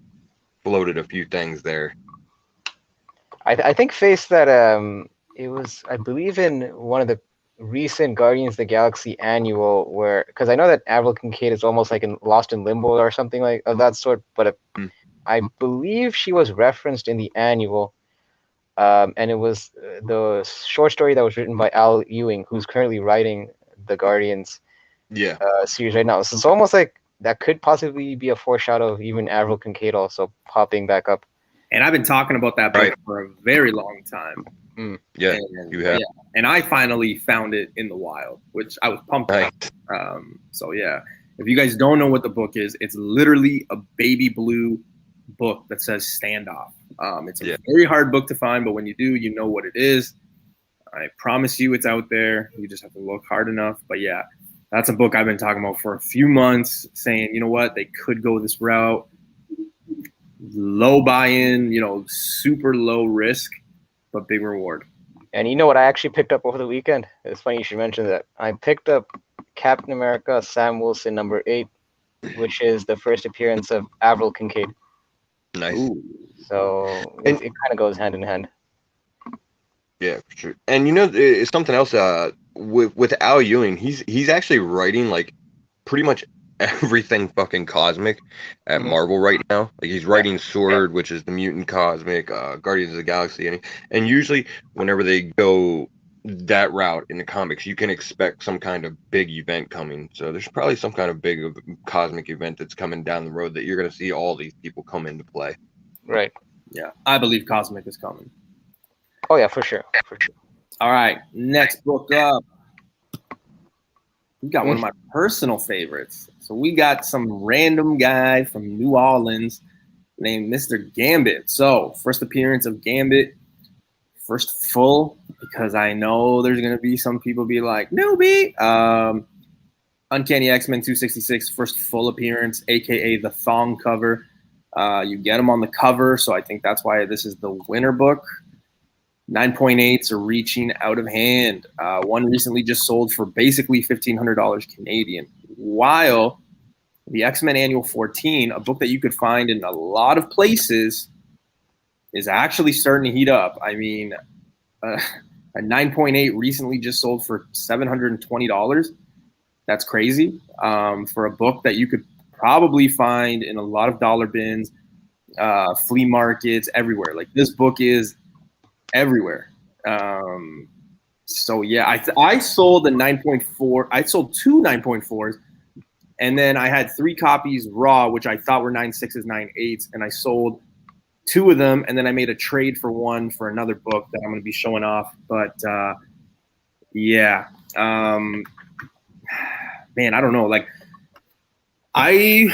floated a few things there. I think Face that it was, I believe, in one of the recent Guardians of the Galaxy annual where, because I know that Avril Kincaid is almost like in Lost in Limbo or something like of that sort, but I believe she was referenced in the annual. And it was the short story that was written by Al Ewing, who's currently writing the Guardians series right now. So it's almost like that could possibly be a foreshadow of even Avril Kincaid also popping back up. And I've been talking about that book for a very long time. Yeah, you have. Yeah. And I finally found it in the wild, which I was pumped about. So yeah, if you guys don't know what the book is, it's literally a baby blue book that says Standoff. It's a very hard book to find, but when you do, you know what it is. I promise you it's out there. You just have to look hard enough. But yeah, that's a book I've been talking about for a few months, saying, you know what, they could go this route. Low buy-in, super low risk, but big reward. And you know what I actually picked up over the weekend? It's funny you should mention that. I picked up Captain America Sam Wilson #8, which is the first appearance of Avril Kincaid. Nice. Ooh. So it kind of goes hand in hand. Yeah, for sure. And it's something else. With Al Ewing, he's actually writing like pretty much everything fucking cosmic at Marvel right now. Like he's writing Sword, which is the mutant cosmic, Guardians of the Galaxy, and usually whenever they go that route in the comics, you can expect some kind of big event coming. So there's probably some kind of big cosmic event that's coming down the road that you're going to see all these people come into play. Right. Yeah, I believe cosmic is coming. Oh yeah, for sure. All right, next book up. We got one of my personal favorites. So we got some random guy from New Orleans named Mr. Gambit. So first appearance of Gambit, first full, because I know there's going to be some people be like, newbie. Uncanny X-Men 266, first full appearance, a.k.a. the thong cover. You get them on the cover, so I think that's why this is the winner book. 9.8s are reaching out of hand. One recently just sold for basically $1,500 Canadian. While the X-Men Annual 14, a book that you could find in a lot of places, is actually starting to heat up. I mean, a 9.8 recently just sold for $720. That's crazy for a book that you could probably find in a lot of dollar bins, flea markets, everywhere. Like this book is everywhere. So yeah, I sold the 9.4. I sold two 9.4s, and then I had 3 copies raw, which I thought were 9.6s, 9.8s, and I sold 2 of them, and then I made a trade for one for another book that I'm going to be showing off. But yeah, man, I don't know. Like I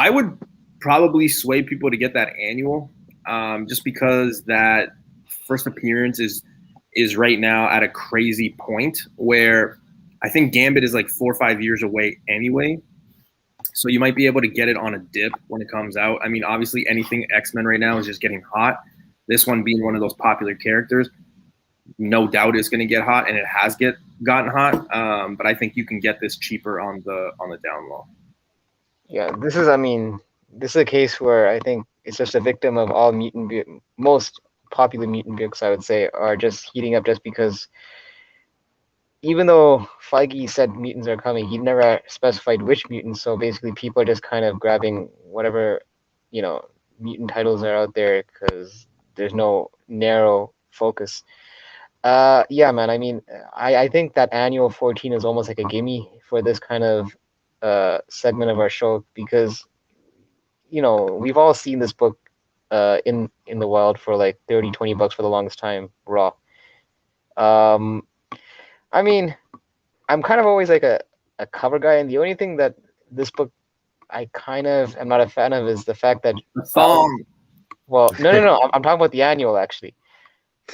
would probably sway people to get that annual, just because that first appearance is right now at a crazy point where I think Gambit is like 4 or 5 years away anyway. So you might be able to get it on a dip when it comes out. I mean, obviously anything X-Men right now is just getting hot. This one being one of those popular characters, no doubt it's going to get hot, and it has gotten hot. But I think you can get this cheaper on the down low. Yeah, this is a case where I think it's just a victim of all most popular mutant books, I would say, are just heating up just because even though Feige said mutants are coming, he never specified which mutants. So basically, people are just kind of grabbing whatever, mutant titles are out there because there's no narrow focus. Yeah, man. I think that annual 14 is almost like a gimme for this kind of segment of our show because we've all seen this book in the wild for like 30-20 bucks for the longest time raw. Um, I mean, I'm kind of always like a cover guy, and the only thing that this book I kind of am not a fan of is the fact that The song. well, no, I'm talking about the annual actually.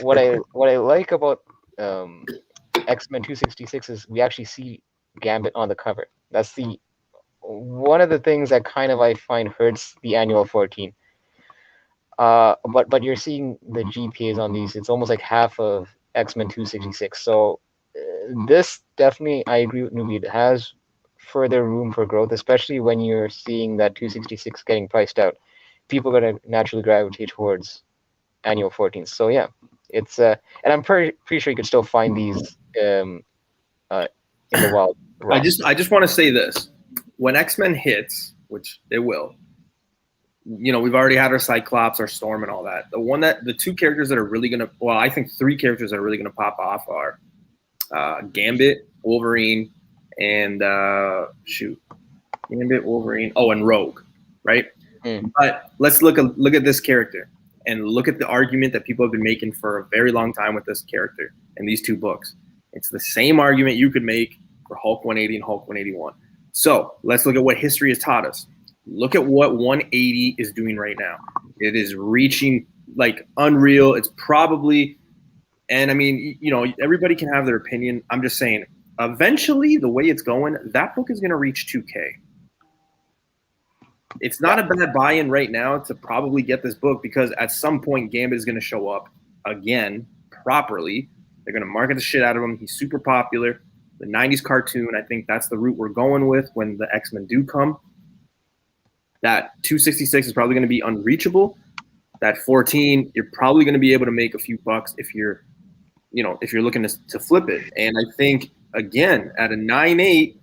What I like about X-Men 266 is we actually see Gambit on the cover. That's the one of the things that kind of I find hurts the annual 14. But you're seeing the GPAs on these. It's almost like half of X-Men 266. So this definitely, I agree with Nubi. It has further room for growth, especially when you're seeing that 266 getting priced out. People are going to naturally gravitate towards annual 14. So yeah, it's and I'm pretty sure you could still find these in the wild. I just want to say this: when X-Men hits, which it will, we've already had our Cyclops, our Storm, and all that. The two characters that are really gonna, well, I think three characters that are really gonna pop off are Gambit, Wolverine, and Gambit, Wolverine. Oh, and Rogue, right? But let's look at this character and look at the argument that people have been making for a very long time with this character in these two books. It's the same argument you could make for Hulk 180 and Hulk 181. So let's look at what history has taught us. Look at what 180 is doing right now. It is reaching like unreal. It's probably, and I mean, everybody can have their opinion. I'm just saying, eventually, the way it's going, that book is going to reach 2K. It's not a bad buy-in right now to probably get this book because at some point Gambit is going to show up again properly. They're going to market the shit out of him. He's super popular. The 90s cartoon, I think that's the route we're going with when the X-Men do come. That 266 is probably going to be unreachable. That 14, you're probably going to be able to make a few bucks if you're looking to flip it. And I think, again, at a 9.8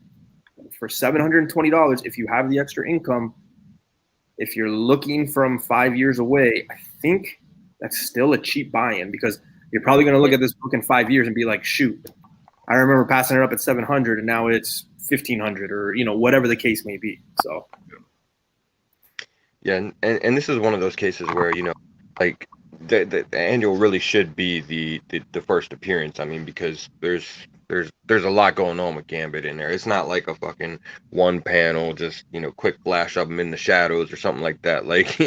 for $720, if you have the extra income, if you're looking from 5 years away, I think that's still a cheap buy-in because you're probably going to look at this book in 5 years and be like, shoot, I remember passing it up at 700 and now it's 1500 or, whatever the case may be. So. Yeah, and this is one of those cases where, like the annual really should be the first appearance. I mean, because there's a lot going on with Gambit in there. It's not like a fucking one panel, just quick flash of him in the shadows or something like that. Like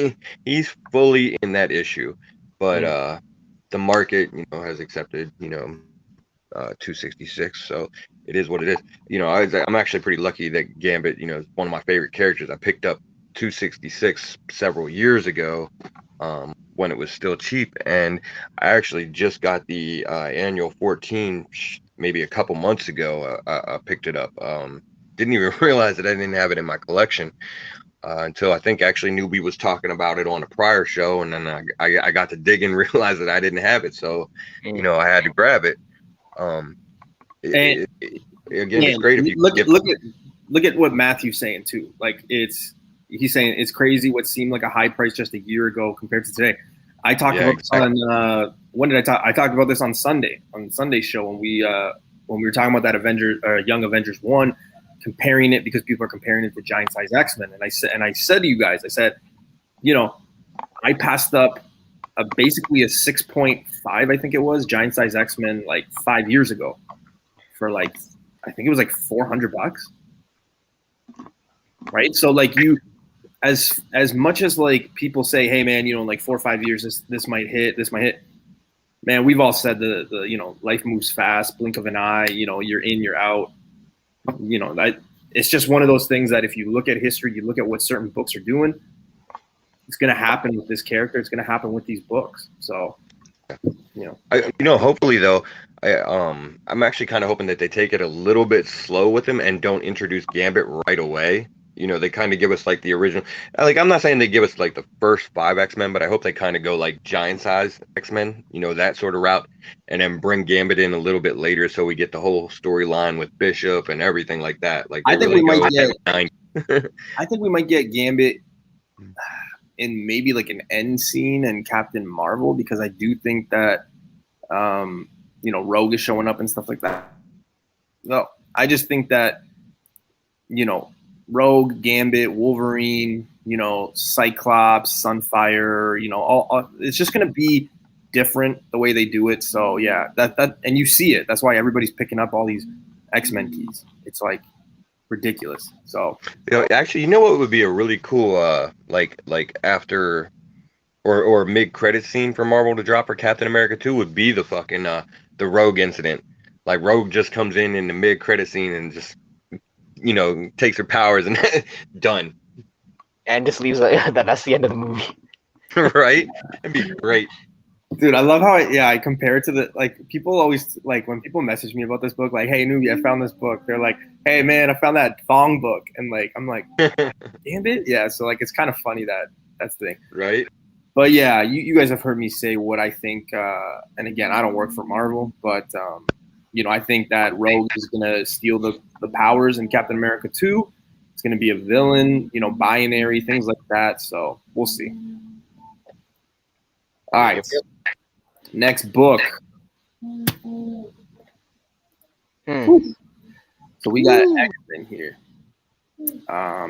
he's fully in that issue, but the market has accepted 266, so it is what it is. I'm actually pretty lucky that Gambit is one of my favorite characters. I picked up 266 several years ago when it was still cheap, and I actually just got the annual 14 maybe a couple months ago. I picked it up. Didn't even realize that I didn't have it in my collection until I think actually Newbie was talking about it on a prior show, and then I got to dig and realize that I didn't have it, so I had to grab it. Again, it's great if you look at what Matthew's saying too. Like he's saying it's crazy what seemed like a high price just a year ago compared to today. I talked about this on when did I talk? I talked about this on Sunday's show when we were talking about that Young Avengers 1, comparing it because people are comparing it to Giant Size X-Men, and I said to you guys, I said, I passed up basically a 6.5, I think it was, Giant Size X-Men like 5 years ago for like, I think it was like $400, right? So like as much as like people say, hey man, like 4 or 5 years, this might hit, man, we've all said the life moves fast, blink of an eye, you're in, you're out, it's just one of those things that if you look at history, you look at what certain books are doing, it's going to happen with this character. It's going to happen with these books. So, hopefully though, I'm actually kind of hoping that they take it a little bit slow with him and don't introduce Gambit right away. They kind of give us like the original. Like, I'm not saying they give us like the first 5 X-Men, but I hope they kind of go like giant size X-Men, that sort of route, and then bring Gambit in a little bit later so we get the whole storyline with Bishop and everything like that. Like, I think we might get. Nine. I think we might get Gambit in maybe like an end scene in Captain Marvel, because I do think that Rogue is showing up and stuff like that. No, I just think that Rogue, Gambit, Wolverine, Cyclops, Sunfire, all it's just gonna be different the way they do it. So yeah, that and you see it. That's why everybody's picking up all these X-Men keys. It's like ridiculous. So actually, what would be a really cool like after or mid-credit scene for Marvel to drop for Captain America 2 would be the fucking the Rogue incident. Like, Rogue just comes in the mid-credit scene and just takes her powers and done. And just leaves that's the end of the movie. Right? That'd be great. Dude, I love how I compare it to the, like, people always, like, when people message me about this book, like, hey, Newbie, I found this book. They're like, hey, man, I found that Thong book. And, like, I'm like, damn it. Yeah, so, like, it's kind of funny that's the thing. Right. But, yeah, you guys have heard me say what I think. And, again, I don't work for Marvel. But, I think that Rogue is going to steal the powers in Captain America 2. It's going to be a villain, binary, things like that. So, we'll see. All right. Next book. So we got X-Men here.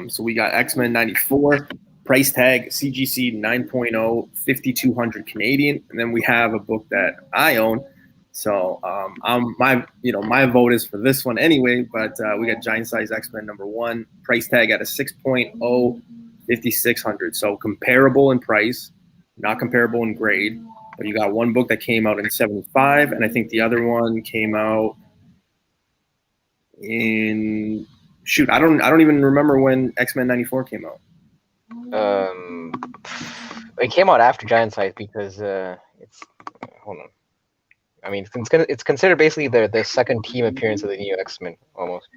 So we got X-Men 94, price tag CGC 9.0, 5,200 Canadian, and then we have a book that I own. So my vote is for this one anyway. But we got Giant Size X-Men #1, price tag at a 6.0, 5,600. So comparable in price, not comparable in grade. But you got one book that came out in 75, and I think the other one came out in I don't even remember when X-Men 94 came out. It came out after Giant Size because it's hold on. I mean, it's considered basically the second team appearance of the new X-Men almost.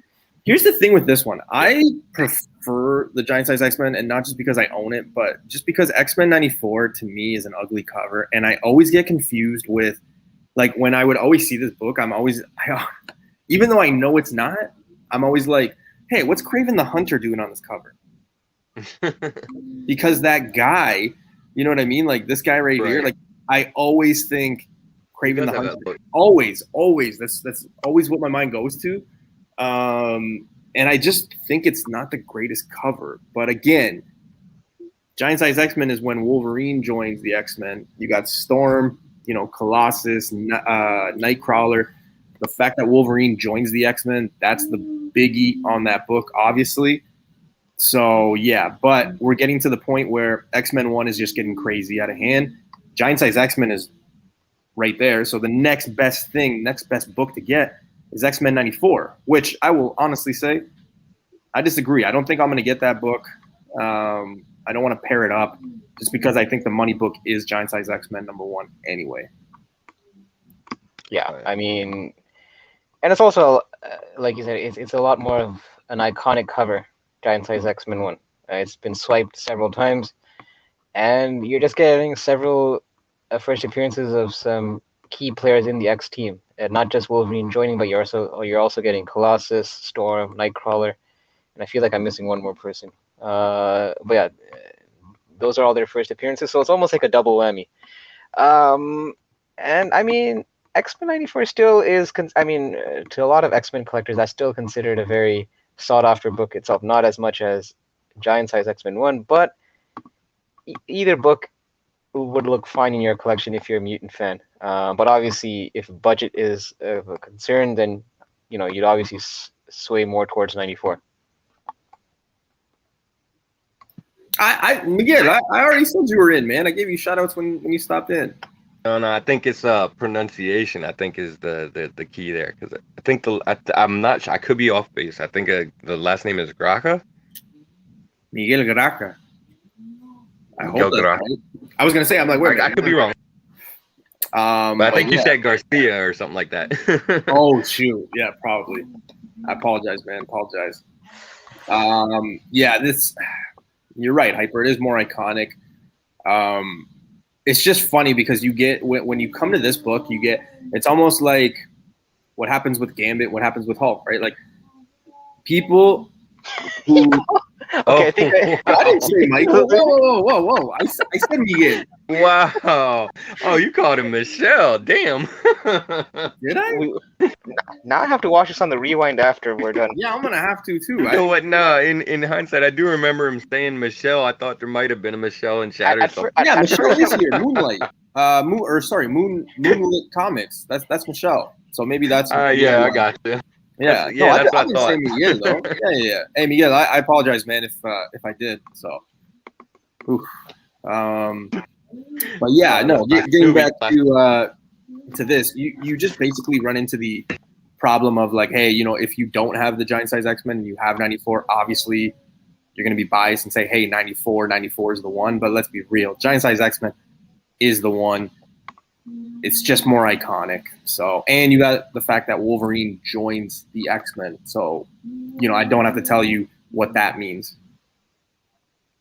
Here's the thing with this one. I prefer the Giant Size X-Men, and not just because I own it, but just because X-Men 94 to me is an ugly cover. And I always get confused with, like, when I would always see this book, even though I know it's not, I'm always like, hey, what's Kraven the Hunter doing on this cover? Because that guy, you know what I mean? Like, this guy right here, like, I always think Kraven the Hunter. Always. That's always what my mind goes to. And I just think it's not the greatest cover. But again, Giant Size X-Men is when Wolverine joins the X-Men. You got Storm, Colossus, Nightcrawler. The fact that Wolverine joins the X-Men, that's the biggie on that book, obviously. So, yeah, but we're getting to the point where X-Men 1 is just getting crazy out of hand. Giant Size X-Men is right there. So the next best book to get is X-Men 94, which I will honestly say, I disagree. I don't think I'm going to get that book. I don't want to pair it up just because I think the money book is Giant Size X-Men #1 anyway. Yeah, I mean, and it's also, like you said, it's a lot more of an iconic cover, Giant Size X-Men 1. It's been swiped several times, and you're just getting several first appearances of some key players in the X team. Not just Wolverine joining, but you're also getting Colossus, Storm, Nightcrawler, and I feel like I'm missing one more person. But yeah, those are all their first appearances, so it's almost like a double whammy. And I mean, X-Men 94 still is, to a lot of X-Men collectors, that's still considered a very sought-after book itself. Not as much as Giant Size X-Men 1, but either book would look fine in your collection if you're a mutant fan. But obviously, if budget is of a concern, then you'd obviously sway more towards 94. Miguel, I already said you were in, man. I gave you shout outs when you stopped in. No, I think it's pronunciation. I think is the key there, because I think I'm not sure. I could be off base. I think the last name is Graca. Miguel Graca. I hope that's right. I was gonna say, I'm like, wait, I could be wrong. But I think you said Garcia or something like that. Oh shoot, yeah, probably. I apologize, man. Apologize. Yeah, this. You're right, Hyper. It is more iconic. It's just funny because you get when you come to this book, you get it's almost like what happens with Gambit, what happens with Hulk, right? Like people who. Okay, I think I didn't say Michael. Whoa! I said Miguel. Wow. Oh, you called him Michelle. Damn. Did I? Now I have to watch this on the rewind after we're done. Yeah, I'm gonna have to too. You know what? No, in hindsight, I do remember him saying Michelle. I thought there might have been a Michelle in Shatter. Yeah, Michelle is here. Moonlight. Moonlit Comics. That's Michelle. So maybe that's. Yeah, I got you. Yeah, that's what I didn't thought. say Miguel though. Yeah. Hey Miguel, I apologize, man, if I did. So, but yeah, no. Getting back to this, you just basically run into the problem of like, hey, if you don't have the giant size X-Men and you have 94, obviously you're going to be biased and say, hey, 94 is the one. But let's be real, giant size X-Men is the one. It's just more iconic. So, and you got the fact that Wolverine joins the X-Men. So, I don't have to tell you what that means.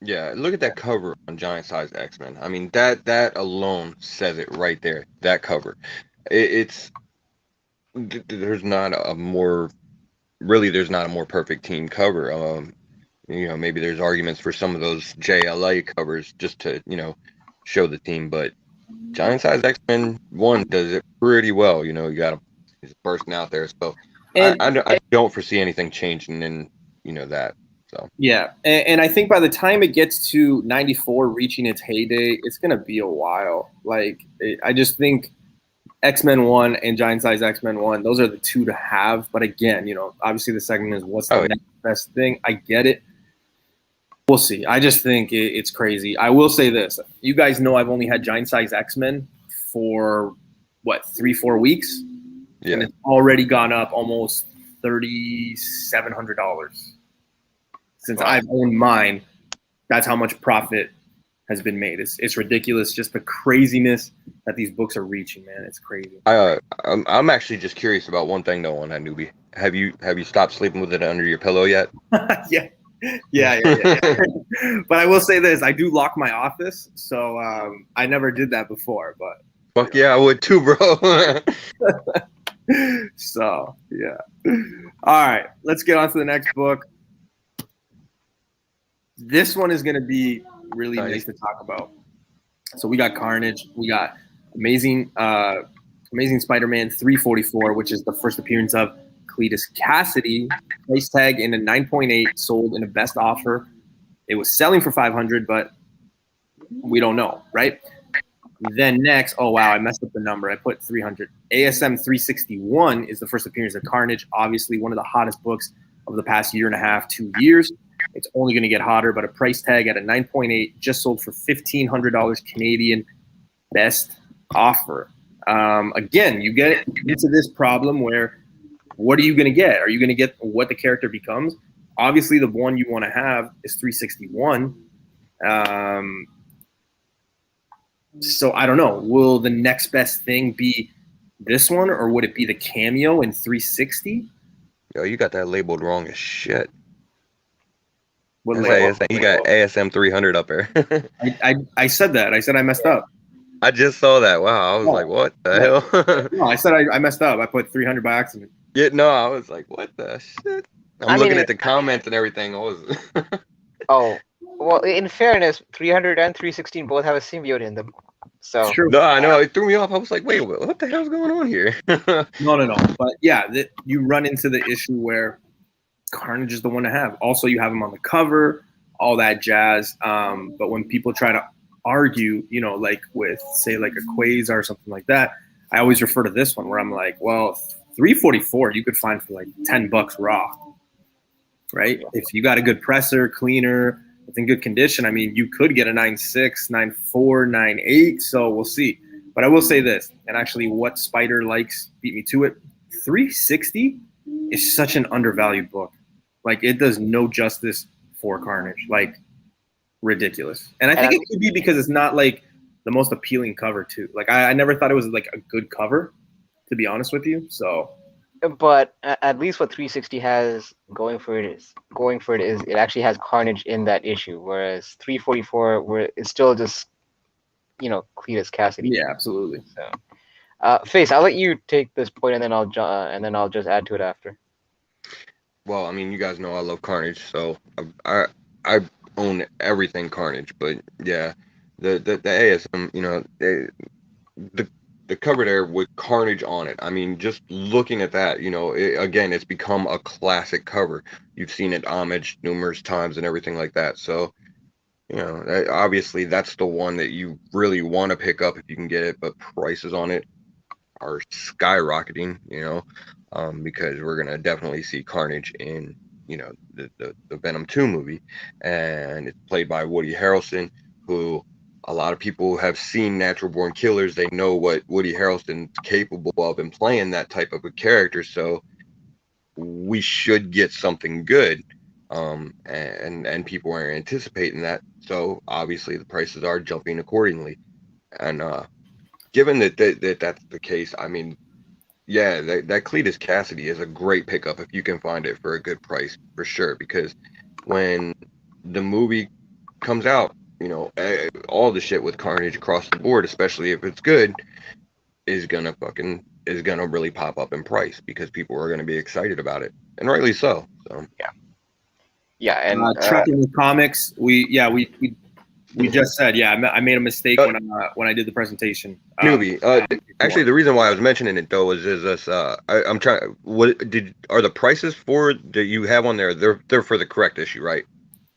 Yeah, look at that cover on Giant Size X-Men. I mean, that alone says it right there. That cover, there's not a more perfect team cover. Maybe there's arguments for some of those JLA covers just to show the team, but Giant Size X-Men 1 does it pretty well. You got him, he's bursting out there. So I don't foresee anything changing in that. So yeah, and I think by the time it gets to 94 reaching its heyday, it's gonna be a while. Like I just think X-Men 1 and Giant Size X-Men 1, those are the two to have. But again, obviously the segment is what's the next best thing. I get it. We'll see. I just think it's crazy. I will say this. You guys know I've only had Giant Size X-Men for, 3-4 weeks? Yeah. And it's already gone up almost $3,700. Since I've owned mine, that's how much profit has been made. It's ridiculous, just the craziness that these books are reaching, man. It's crazy. I'm actually just curious about one thing though on that newbie. Have you stopped sleeping with it under your pillow yet? Yeah. But I will say this: I do lock my office, so I never did that before. But fuck yeah, I would too, bro. So yeah. All right, let's get on to the next book. This one is going to be really nice to talk about. So we got Carnage. We got Amazing Spider-Man 344, which is the first appearance of Cletus Cassidy. Price tag in a 9.8, sold in a best offer. It was selling for 500, but we don't know, right? Then next, oh wow, I messed up the number. I put 300. ASM 361 is the first appearance of Carnage. Obviously, one of the hottest books of the past year and a half, 2 years. It's only going to get hotter, but a price tag at a 9.8 just sold for $1,500 Canadian, best offer. Again, you get into this problem where what are you going to get? Are you going to get what the character becomes? Obviously, the one you want to have is 361. So I don't know. Will the next best thing be this one, or would it be the cameo in 360? Yo, you got that labeled wrong as shit. What label? You got ASM 300 up there. I said that. I said I messed up. I just saw that. Wow, I was like, what the hell? No, I said I messed up. I put 300 by accident. Yeah, no, I was like, what the shit? I'm looking at the comments and everything. Oh, well, in fairness, 300 and 316 both have a symbiote in them. So True. No, I know. It threw me off. I was like, wait, what the hell's going on here? No. But yeah, you run into the issue where Carnage is the one to have. Also, you have him on the cover, all that jazz. But when people try to argue, like with, say, like a Quasar or something like that, I always refer to this one where I'm like, well, 344 you could find for like $10 raw, right? If you got a good presser, cleaner, it's in good condition, I mean, you could get a 9.6, 9.4, 9.8. So we'll see. But I will say this, and actually what Spider likes beat me to it. 360 is such an undervalued book. Like, it does no justice for Carnage. Like, ridiculous. And I think it could be because it's not like the most appealing cover too. Like I never thought it was like a good cover, to be honest with you. So, but at least what 360 has going for it is it actually has Carnage in that issue, whereas 344 where it's still just Cletus Cassidy. yeah, absolutely. So, Face, I'll let you take this point, and then I'll just add to it after. Well, I mean, you guys know I love Carnage, so I own everything Carnage. But yeah, the ASM, the cover there with Carnage on it. I mean, just looking at that, again, it's become a classic cover. You've seen it homaged numerous times and everything like that. So, obviously that's the one that you really want to pick up if you can get it, but prices on it are skyrocketing, because we're gonna definitely see Carnage in, the Venom 2 movie, and it's played by Woody Harrelson, who a lot of people have seen Natural Born Killers. They know what Woody Harrelson's capable of in playing that type of a character, so we should get something good. And people are anticipating that, so obviously the prices are jumping accordingly. And given that that's the case, I mean, yeah, that Cletus Cassidy is a great pickup if you can find it for a good price, for sure. Because when the movie comes out, all the shit with Carnage across the board, especially if it's good, is gonna really pop up in price because people are gonna be excited about it, and rightly so. So yeah, and tracking the comics, we just said, I made a mistake when I did the presentation. Newbie. Actually, the reason why I was mentioning it though is this. I'm trying. Are the prices for that you have on there? They're for the correct issue, right?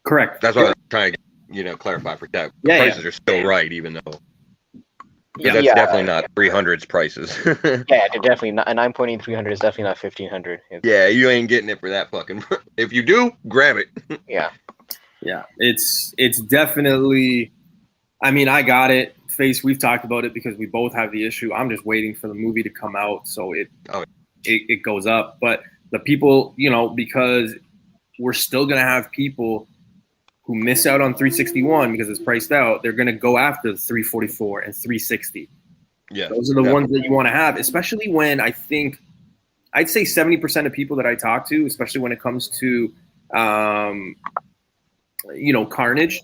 Correct. That's what I was trying to clarify for that. The prices are still right, even though. That's definitely not 300's prices. Yeah, they're definitely not. A 9.8 300 is definitely not 1500. Yeah, you ain't getting it for that fucking. If you do, grab it. Yeah. Yeah, it's definitely. I mean, I got it. Face, we've talked about it because we both have the issue. I'm just waiting for the movie to come out so it goes up. But the people, because we're still gonna have people who miss out on 361 because it's priced out. They're gonna go after the 344 and 360. Yeah, those are the ones that you want to have, especially when I'd say 70% of people that I talk to, especially when it comes to Carnage.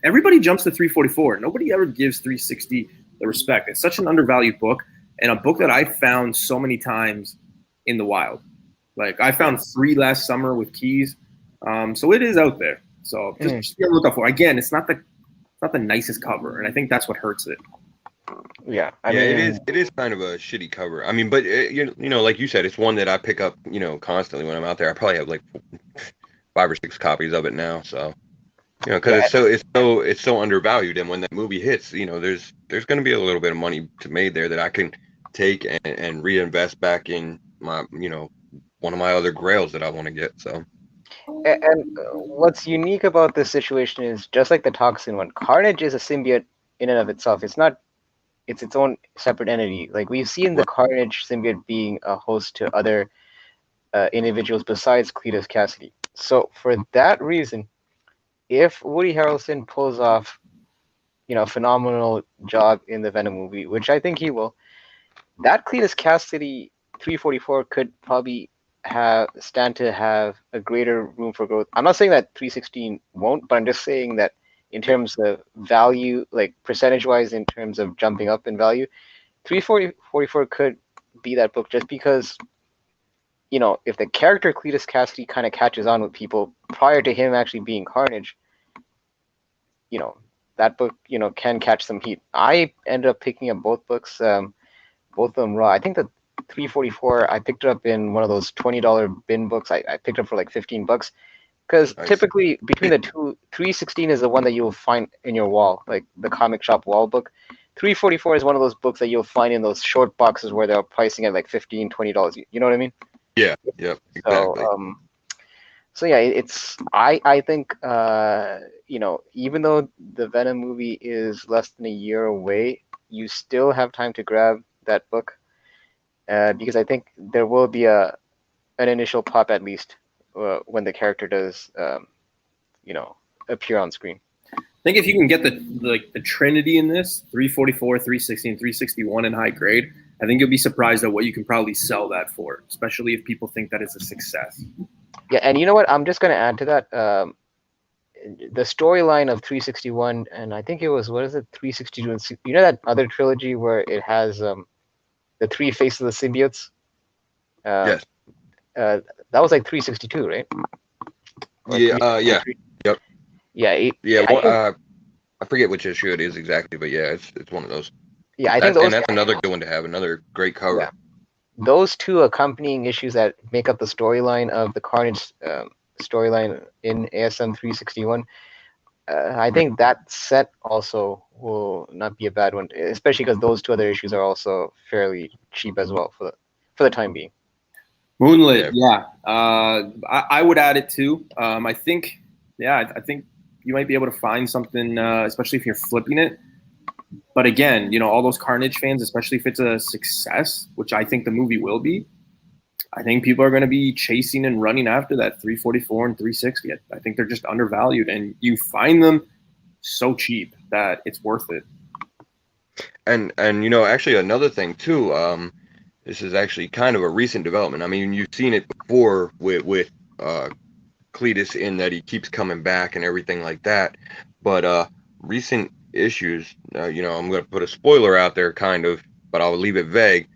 Everybody jumps to 344. Nobody ever gives 360 the respect. It's such an undervalued book, and a book that I found so many times in the wild. Like I found 3 last summer with keys, so it is out there. So just be on the lookout for. Again, it's not the nicest cover, and I think that's what hurts it. Yeah, I mean, it is kind of a shitty cover. I mean, but like you said, it's one that I pick up, constantly when I'm out there. I probably have like 5 or 6 copies of it now, so. Because it's so undervalued, and when that movie hits, there's going to be a little bit of money made there that I can take and reinvest back in my, one of my other grails that I want to get. So, and what's unique about this situation is just like the Toxin one, Carnage is a symbiote in and of itself. It's not, it's its own separate entity. Like we've seen the Carnage symbiote being a host to other individuals besides Cletus Cassidy. So for that reason, if Woody Harrelson pulls off, a phenomenal job in the Venom movie, which I think he will, that Cletus Cassidy 344 could probably stand to have a greater room for growth. I'm not saying that 316 won't, but I'm just saying that in terms of value, like percentage-wise, in terms of jumping up in value, 344 could be that book just because, if the character Cletus Cassidy kind of catches on with people prior to him actually being Carnage, that book, can catch some heat. I ended up picking up both books, both of them raw. I think the 344, I picked it up in one of those $20 bin books. I picked it up for like $15 because typically between the two, 316 is the one that you'll find in your wall, like the comic shop wall book. 344 is one of those books that you'll find in those short boxes where they're pricing at like $15, $20. You know what I mean? Yeah, exactly. So yeah, it's I think even though the Venom movie is less than a year away, you still have time to grab that book because I think there will be an initial pop at least when the character does appear on screen. think if you can get the Trinity in this 344, 360, and 361 in high grade, I think you'll be surprised at what you can probably sell that for, especially if people think that it's a success. Yeah, and you know what? I'm just going to add to that. The storyline of 361, and I think it was, what is it, 362? You know that other trilogy where it has the three faces of the symbiotes? Yes. That was like 362, right? Or Yeah. Yeah. 363? Yep. Yeah. Yeah. I think, I forget which issue it is exactly, but yeah, it's one of those. yeah, I think those. That's another good one to have. Another great cover. Yeah. Those two accompanying issues that make up the storyline of the Carnage storyline in ASM 361. I think that set also will not be a bad one, especially because those two other issues are also fairly cheap as well for the time being. Moonlit, yeah. I would add it too. I think, I think you might be able to find something, especially if you're flipping it. But again, you know, all those Carnage fans, especially if it's a success, which I think the movie will be, I think people are going to be chasing and running after that 344 and 360. I think they're just undervalued, and you find them so cheap that it's worth it. And you know, actually another thing too, this is actually kind of a recent development. I mean, you've seen it before with Cletus in that he keeps coming back and everything like that. But recent issues, you know, I'm going to put a spoiler out there kind of, but I'll leave it vague.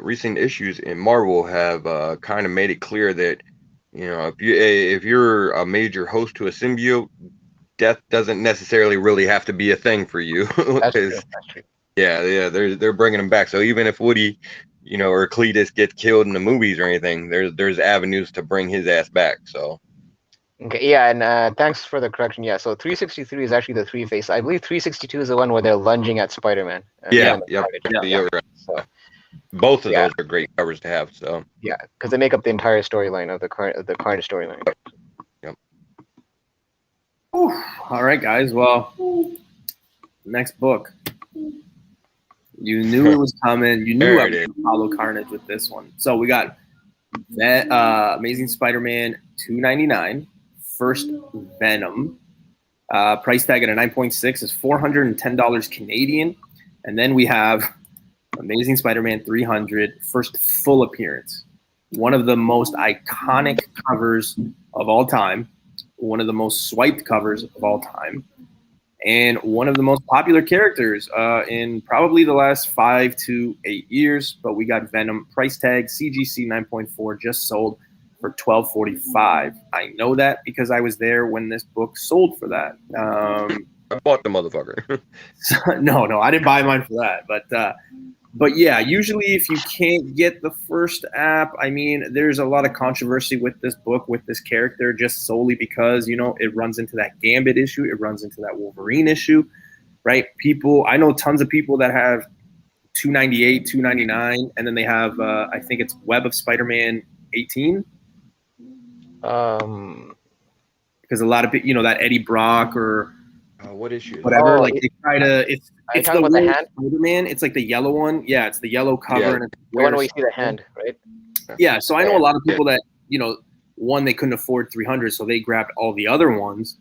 Recent issues in Marvel have kind of made it clear that, you know, if you're a major host to a symbiote, death doesn't necessarily really have to be a thing for you. That's true. That's true. Yeah, they're bringing him back. So even if Woody, you know, or Cletus gets killed in the movies or anything, there's avenues to bring his ass back. So. Okay, yeah, and thanks for the correction. Yeah, so 363 is actually the three face. I believe 362 is the one where they're lunging at Spider-Man. Yeah. Yeah. So both of those are great covers to have. So yeah, because they make up the entire storyline of the Carnage storyline. Yep. All right, guys. Well, next book. You knew it was coming. You knew I was going to follow Carnage with this one. So we got that Amazing Spider-Man 299, first Venom. Price tag at a 9.6 is $410 Canadian. And then we have Amazing Spider-Man 300, first full appearance. One of the most iconic covers of all time. One of the most swiped covers of all time. And one of the most popular characters in probably the last 5 to 8 years. But we got Venom, price tag CGC 9.4, just sold for $12.45. I know that because I was there when this book sold for that. I bought the motherfucker. No, I didn't buy mine for that. But yeah, usually if you can't get the first app, I mean, there's a lot of controversy with this book, with this character, just solely because, you know, it runs into that Gambit issue. It runs into that Wolverine issue, right? I know tons of people that have 298, 299, and then they have, I think it's Web of Spider-Man 18. Because a lot of people, you know, that Eddie Brock or what issue? Whatever, like they try to. It's the with the hand? Spider-Man. It's like the yellow one. Yeah, it's the yellow cover, and it's the one where you see the hand, right? Yeah. So I know a lot of people that, you know, one, they couldn't afford 300, so they grabbed all the other ones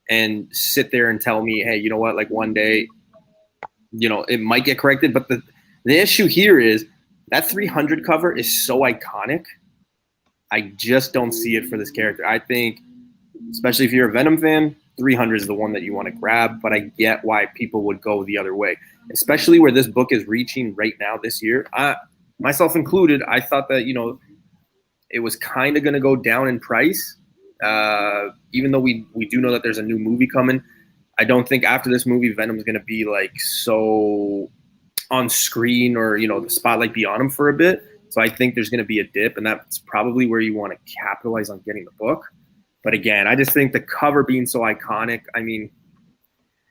and sit there and tell me, hey, you know what? Like one day, you know, it might get corrected, but the issue here is that 300 cover is so iconic. I just don't see it for this character. I think, especially if you're a Venom fan, 300 is the one that you want to grab, but I get why people would go the other way, especially where this book is reaching right now this year. Myself included, I thought that, you know, it was kind of going to go down in price, even though we do know that there's a new movie coming. I don't think after this movie, Venom is going to be like so on screen or, you know, the spotlight be on him for a bit. So I think there's going to be a dip, and that's probably where you want to capitalize on getting the book. But again, I just think the cover being so iconic, I mean,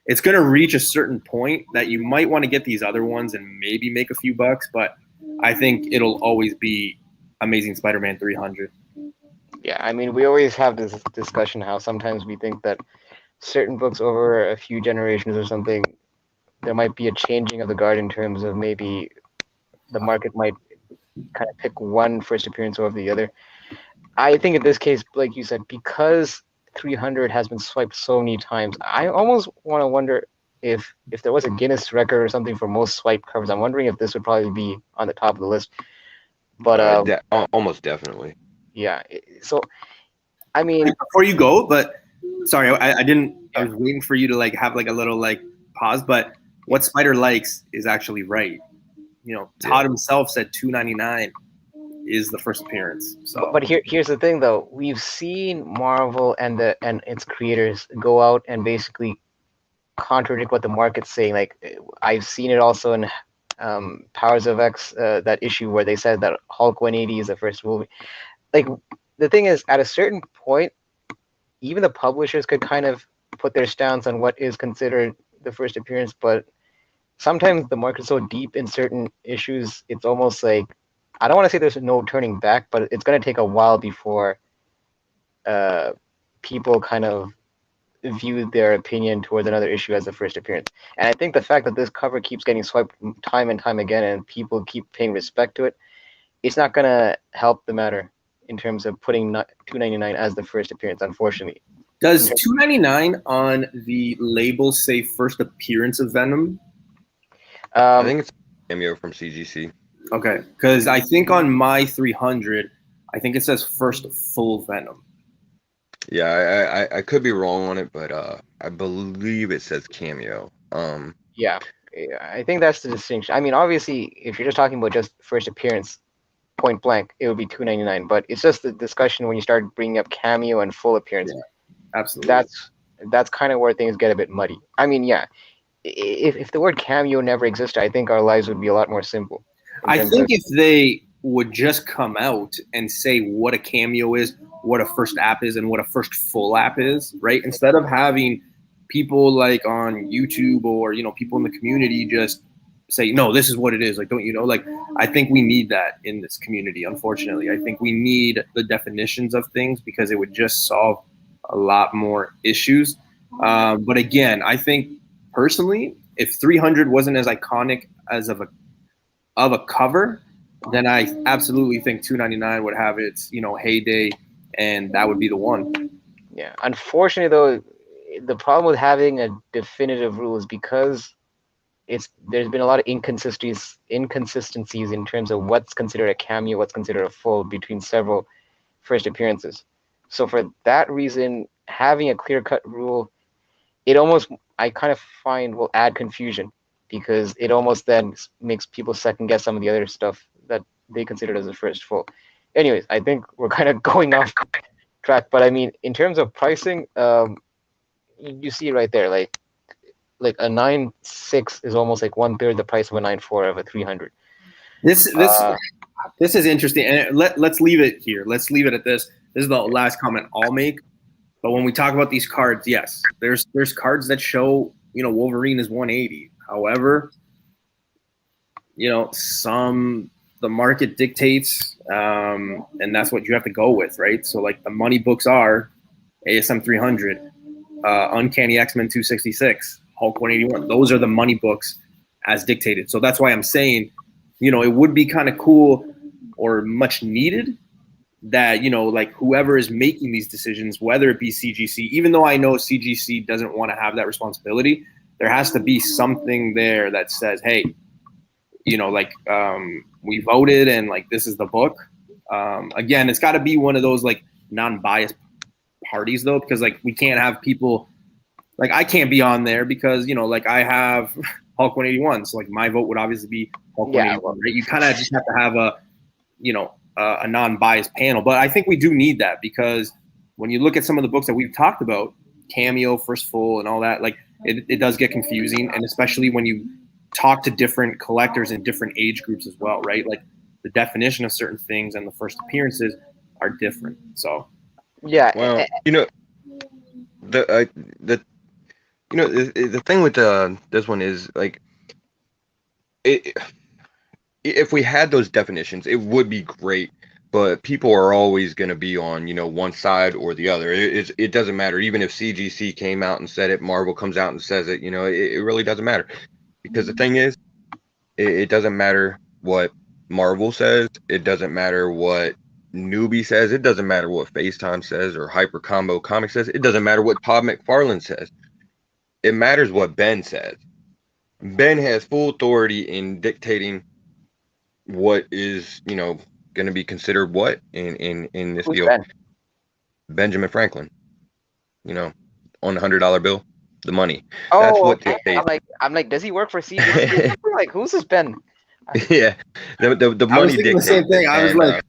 it's going to reach a certain point that you might want to get these other ones and maybe make a few bucks, but I think it'll always be Amazing Spider-Man 300. Yeah, I mean, we always have this discussion how sometimes we think that certain books over a few generations or something, there might be a changing of the guard in terms of maybe the market might kind of pick one first appearance over the other. I think in this case, like you said, because 300 has been swiped so many times. I almost want to wonder if there was a Guinness record or something for most swipe covers. I'm wondering if this would probably be on the top of the list. But Almost definitely. yeah. So I mean, Before you go, but sorry, I didn't. I Yeah. was waiting for you to like have like a little like pause. But what Spider likes is actually right. You know, Todd himself said 299 is the first appearance. So, but here's the thing though. We've seen Marvel and its creators go out and basically contradict what the market's saying. Like I've seen it also in Powers of X, that issue where they said that Hulk 180 is the first movie. Like the thing is, at a certain point, even the publishers could kind of put their stance on what is considered the first appearance, but sometimes the market's so deep in certain issues, it's almost like I don't want to say there's no turning back, but it's going to take a while before people kind of view their opinion towards another issue as the first appearance. And I think the fact that this cover keeps getting swiped time and time again and people keep paying respect to it, it's not going to help the matter in terms of putting 299 as the first appearance, unfortunately. does 299 on the label say first appearance of Venom? I think it's a cameo from CGC. Okay, because I think on my 300, I think it says first full Venom. Yeah, I could be wrong on it, but I believe it says cameo. Yeah, I think that's the distinction. I mean, obviously, if you're just talking about just first appearance, point blank, it would be 299. But it's just the discussion when you start bringing up cameo and full appearance. Yeah, absolutely. That's kind of where things get a bit muddy. I mean, yeah, if the word cameo never existed, I think our lives would be a lot more simple. I think if they would just come out and say what a cameo is, what a first app is, and what a first full app is, right? Instead of having people like on YouTube or people in the community just say, no, this is what it is. Like, don't you know? Like, I think we need that in this community. Unfortunately, I think we need the definitions of things because it would just solve a lot more issues. But again, I think personally, if 300 wasn't as iconic as of a cover, then I absolutely think 299 would have its heyday, and that would be the one. Yeah, unfortunately though, the problem with having a definitive rule is because there's been a lot of inconsistencies in terms of what's considered a cameo, what's considered a full between several first appearances. So for that reason, having a clear-cut rule, it almost, I kind of find, will add confusion because it almost then makes people second guess some of the other stuff that they considered as a first full. Anyways, I think we're kind of going off track, but I mean, in terms of pricing, you see right there, like a 9.6 is almost like 1/3 the price of a 9.4 of a 300. This is interesting, and let's leave it here. Let's leave it at this. This is the last comment I'll make. But when we talk about these cards, yes, there's cards that show Wolverine is 180. However, the market dictates, and that's what you have to go with, right? So like the money books are ASM 300, Uncanny X-Men 266, Hulk 181. Those are the money books as dictated. So that's why I'm saying, it would be kind of cool or much needed that, like whoever is making these decisions, whether it be CGC, even though I know CGC doesn't want to have that responsibility, there has to be something there that says, hey, we voted and like this is the book. Again, it's got to be one of those like non-biased parties though, because like we can't have people like I can't be on there because like I have Hulk 181, so like my vote would obviously be Hulk 181, right? You kind of just have to have a non-biased panel, but I think we do need that because when you look at some of the books that we've talked about, cameo, first full, and all that, like it does get confusing, and especially when you talk to different collectors in different age groups as well, right? Like the definition of certain things and the first appearances are different. So yeah, well, the thing with this one is like if we had those definitions, it would be great. But people are always going to be on one side or the other. It doesn't matter. Even if CGC came out and said it, Marvel comes out and says it. It really doesn't matter because the thing is, it doesn't matter what Marvel says. It doesn't matter what Newbie says. It doesn't matter what FaceTime says or Hyper Combo Comics says. It doesn't matter what Todd McFarlane says. It matters what Ben says. Ben has full authority in dictating what is, going to be considered what in this Who's deal. Ben? Benjamin Franklin, on the $100 bill, the money. Oh, That's what okay. dictates. I'm like, does he work for CBC? Like, who's this Ben? Yeah, the I was money thinking the dictates same thing. it, I was and, like,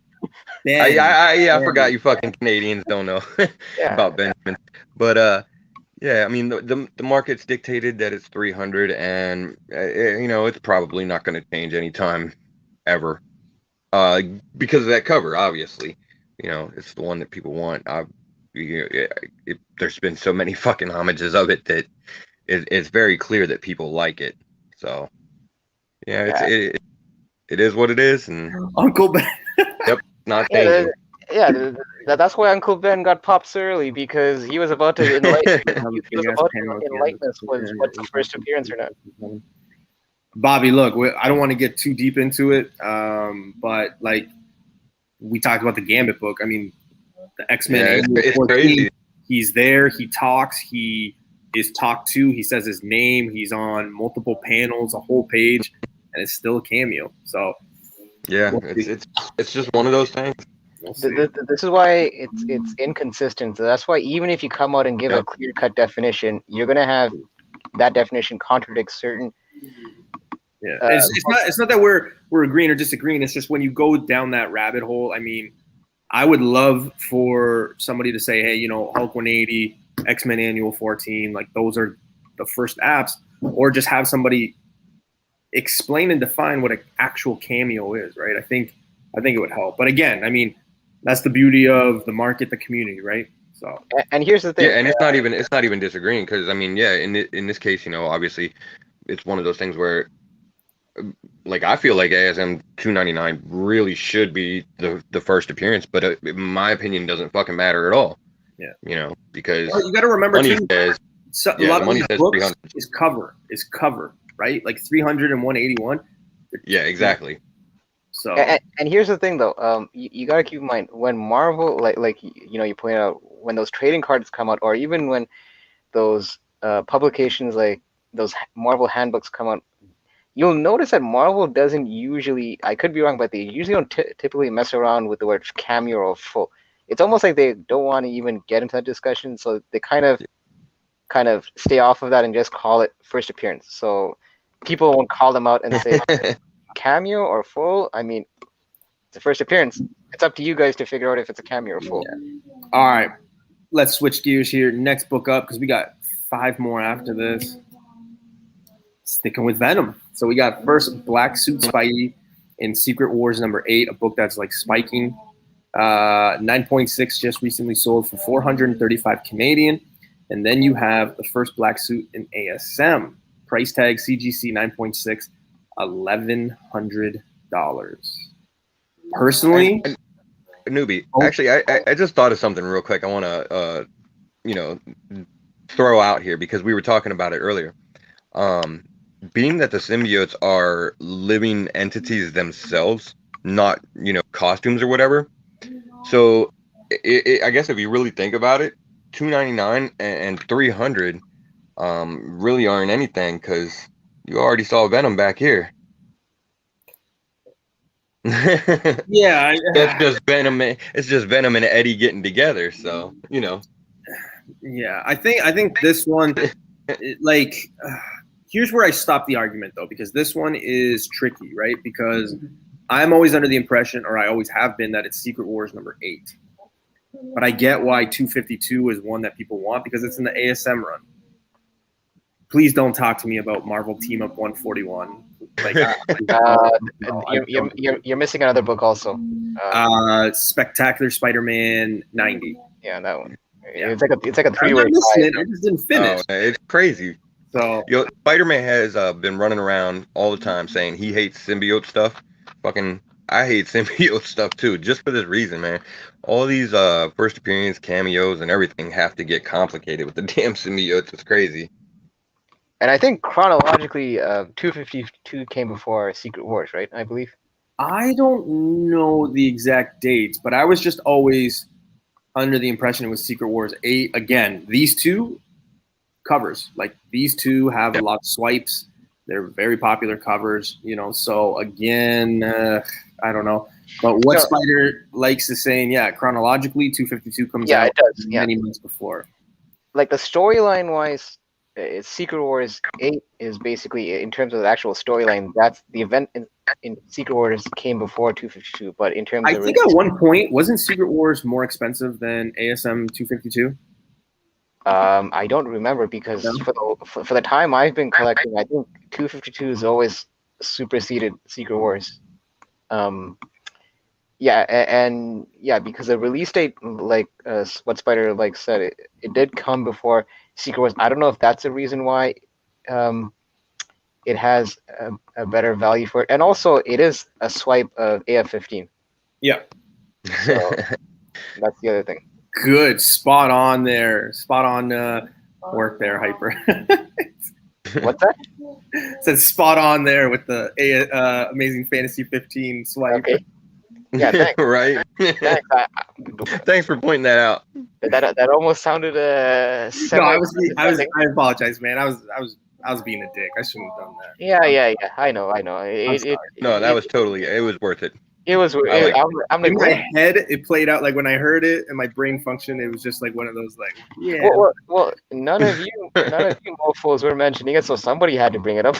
Ben. I Ben. forgot you fucking Canadians don't know Yeah. about Benjamin, but yeah, I mean the market's dictated that it's 300, and it's probably not going to change anytime ever, because of that cover. Obviously, it's the one that people want. There's been so many fucking homages of it that it's very clear that people like it. So yeah, it is what it is, and Uncle Ben. yep, not Yeah, changing. that's why Uncle Ben got popped early, because he was about to enlighten. He was about to enlighten us with what's the first appearance or not. Bobby, look, I don't want to get too deep into it, but like we talked about the Gambit book. I mean, the X-Men. Yeah, it's crazy. He's there. He talks. He is talked to. He says his name. He's on multiple panels, a whole page, and it's still a cameo. So yeah, it's just one of those things. This is why it's inconsistent. So that's why even if you come out and give a clear-cut definition, you're gonna have that definition contradict certain. Yeah, it's not that we're agreeing or disagreeing. It's just when you go down that rabbit hole. I mean, I would love for somebody to say, hey, Hulk 180, X-Men Annual 14, like those are the first apps, or just have somebody explain and define what an actual cameo is, right? I think it would help. But again, I mean, that's the beauty of the market, the community, right? So. And here's the thing. Yeah, and it's not even disagreeing, because I mean, yeah, in this case, obviously, it's one of those things where, like, I feel like ASM 299 really should be the first appearance, but my opinion doesn't fucking matter at all. Yeah. Because you got to remember money too, says, a lot of money these says books 300. is cover, right? Like 300 and 181. Yeah, exactly. So and here's the thing though, you got to keep in mind when Marvel, like you pointed out, when those trading cards come out, or even when those publications like those Marvel handbooks come out, you'll notice that Marvel doesn't usually, I could be wrong, but they usually don't typically mess around with the word cameo or full. It's almost like they don't want to even get into that discussion, so they kind of stay off of that and just call it first appearance. So people won't call them out and say cameo or full. I mean, it's a first appearance. It's up to you guys to figure out if it's a cameo or full. Yeah. All right, let's switch gears here. Next book up, because we got 5 more after this. Sticking with Venom. So we got first Black Suit Spidey in Secret Wars #8, a book that's like spiking. 9.6 just recently sold for 435 Canadian. And then you have the first Black Suit in ASM. Price tag CGC 9.6, $1,100. Personally, Newbie. Actually, I just thought of something real quick. I want to throw out here, because we were talking about it earlier. Being that the symbiotes are living entities themselves, not costumes or whatever. So I guess if you really think about it, $299 and $300 really aren't anything, because you already saw Venom back here. yeah, That's just Venom. It's just Venom and Eddie getting together. So Yeah, I think this one, like, here's where I stop the argument though, because this one is tricky, right? Because I'm always under the impression, or I always have been, that it's Secret Wars #8. But I get why 252 is one that people want, because it's in the ASM run. Please don't talk to me about Marvel Team Up 141. Like, you're missing another book also. Spectacular Spider-Man 90. Yeah, that one. Yeah. It's like a 3-way. I'm not missing it. I just didn't finish. It's crazy. So Spider-Man has been running around all the time saying he hates symbiote stuff. Fucking, I hate symbiote stuff too, just for this reason, man. All these first appearance cameos and everything have to get complicated with the damn symbiotes. It's crazy. And I think chronologically, 252 came before Secret Wars, right? I believe. I don't know the exact dates, but I was just always under the impression it was Secret Wars 8. Again, these two covers, like these two have a lot of swipes. They're very popular covers, So again, I don't know. But what So Spider likes is saying, yeah, chronologically, 252 comes yeah, out it does. Yeah, many months before. like the storyline wise, Secret Wars 8 is basically, in terms of the actual storyline, that's the event in Secret Wars came before 252. But in terms I of think at one point, wasn't Secret Wars more expensive than ASM 252? I don't remember because No? for the time I've been collecting, I think 252 is always superseded Secret Wars. Um, yeah, and yeah, because the release date, like what Spider like said, it did come before Secret Wars. I don't know if that's a reason why um, it has a better value for it, and also it is a swipe of AF-15, Yeah. so that's the other thing. Good. Spot on there. Spot on work there, Hyper. What's that? Said spot on there with the Amazing Fantasy 15 swipe. Okay. Yeah, thanks. Right. Thanks. Thanks for pointing that out. That almost sounded No, semi. I apologize, man. I was being a dick. I shouldn't have done that. Yeah. I know. I'm sorry. No, that was totally. It was worth it. It was. I like I'm like, In my head, it played out like when I heard it and my brain functioned, it was just like one of those like, yeah. well, none of you mofos were mentioning it, so somebody had to bring it up.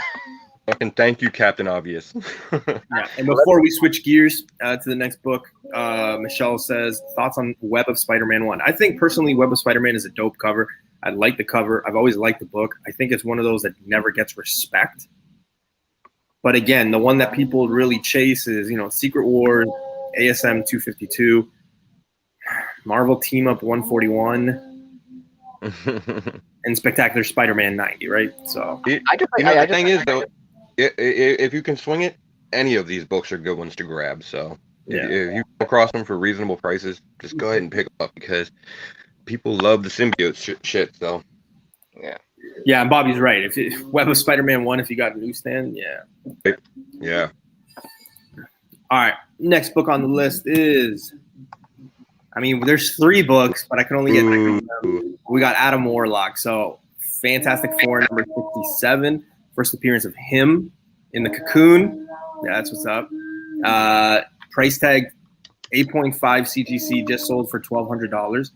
Fucking thank you, Captain Obvious. Yeah. And before we switch gears to the next book, Michelle says thoughts on Web of Spider-Man 1. I think personally, Web of Spider-Man is a dope cover. I like the cover. I've always liked the book. I think it's one of those that never gets respect. But again, the one that people really chase is, Secret Wars, ASM 252, Marvel Team Up 141, and Spectacular Spider-Man 90, right? So The thing is, though, if you can swing it, any of these books are good ones to grab. So if you come across them for reasonable prices, just go ahead and pick them up because people love the symbiote shit. So yeah, and Bobby's right. If Web of Spider-Man 1, if you got a newsstand, yeah. All right, next book on the list is, there's 3 books, but I can only get 3 of them. We got Adam Warlock. So Fantastic Four number 57, first appearance of him in the Cocoon. Yeah, that's what's up. Price tag 8.5 CGC, just sold for $1,200.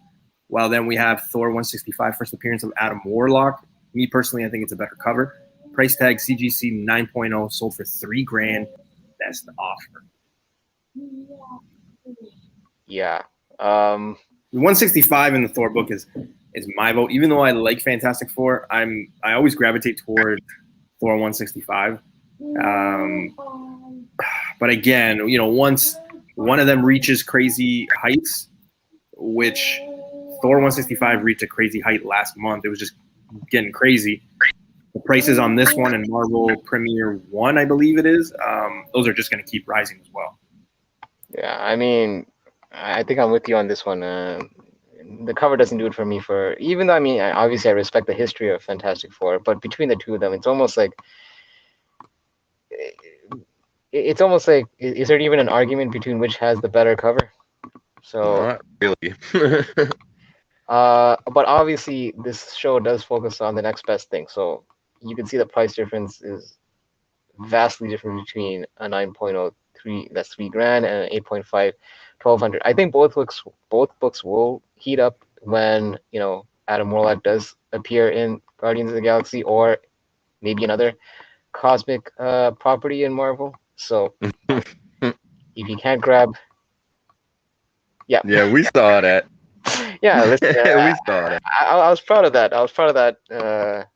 Well, then we have Thor 165, first appearance of Adam Warlock. Me personally, I think it's a better cover. Price tag CGC 9.0, sold for $3,000. Best offer. Yeah. 165 in the Thor book is my vote. Even though I like Fantastic Four, I always gravitate toward Thor 165. But again, once one of them reaches crazy heights, which Thor 165 reached a crazy height last month. It was just getting crazy. The prices on this one and Marvel Premiere 1, I believe it is, those are just going to keep rising as well. Yeah, I think I'm with you on this one. The cover doesn't do it for me. Even though obviously I respect the history of Fantastic Four, but between the two of them, it's almost like is there even an argument between which has the better cover? So Not really. but obviously this show does focus on the next best thing. So you can see the price difference is vastly different between a 9.03, that's $3,000, and an 8.5, $1,200. I think both books will heat up when Adam Warlock does appear in Guardians of the Galaxy or maybe another cosmic property in Marvel. So if you can't grab, Yeah, we saw that. Yeah, listen, we saw that. I was proud of that.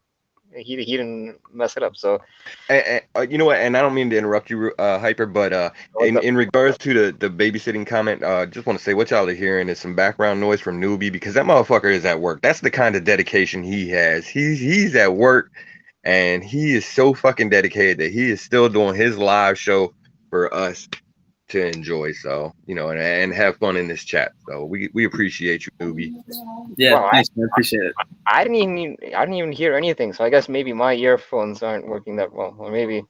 He didn't mess it up. So you know what? And I don't mean to interrupt you, Hyper, but in regards to the babysitting comment, just want to say what y'all are hearing is some background noise from Newbie because that motherfucker is at work. That's the kind of dedication he has. He's at work, and he is so fucking dedicated that he is still doing his live show for us to enjoy. So and have fun in this chat. So we appreciate you, Newbie. Yeah, well, thanks, man. Appreciate it. I didn't even hear anything. So I guess maybe my earphones aren't working that well, or maybe.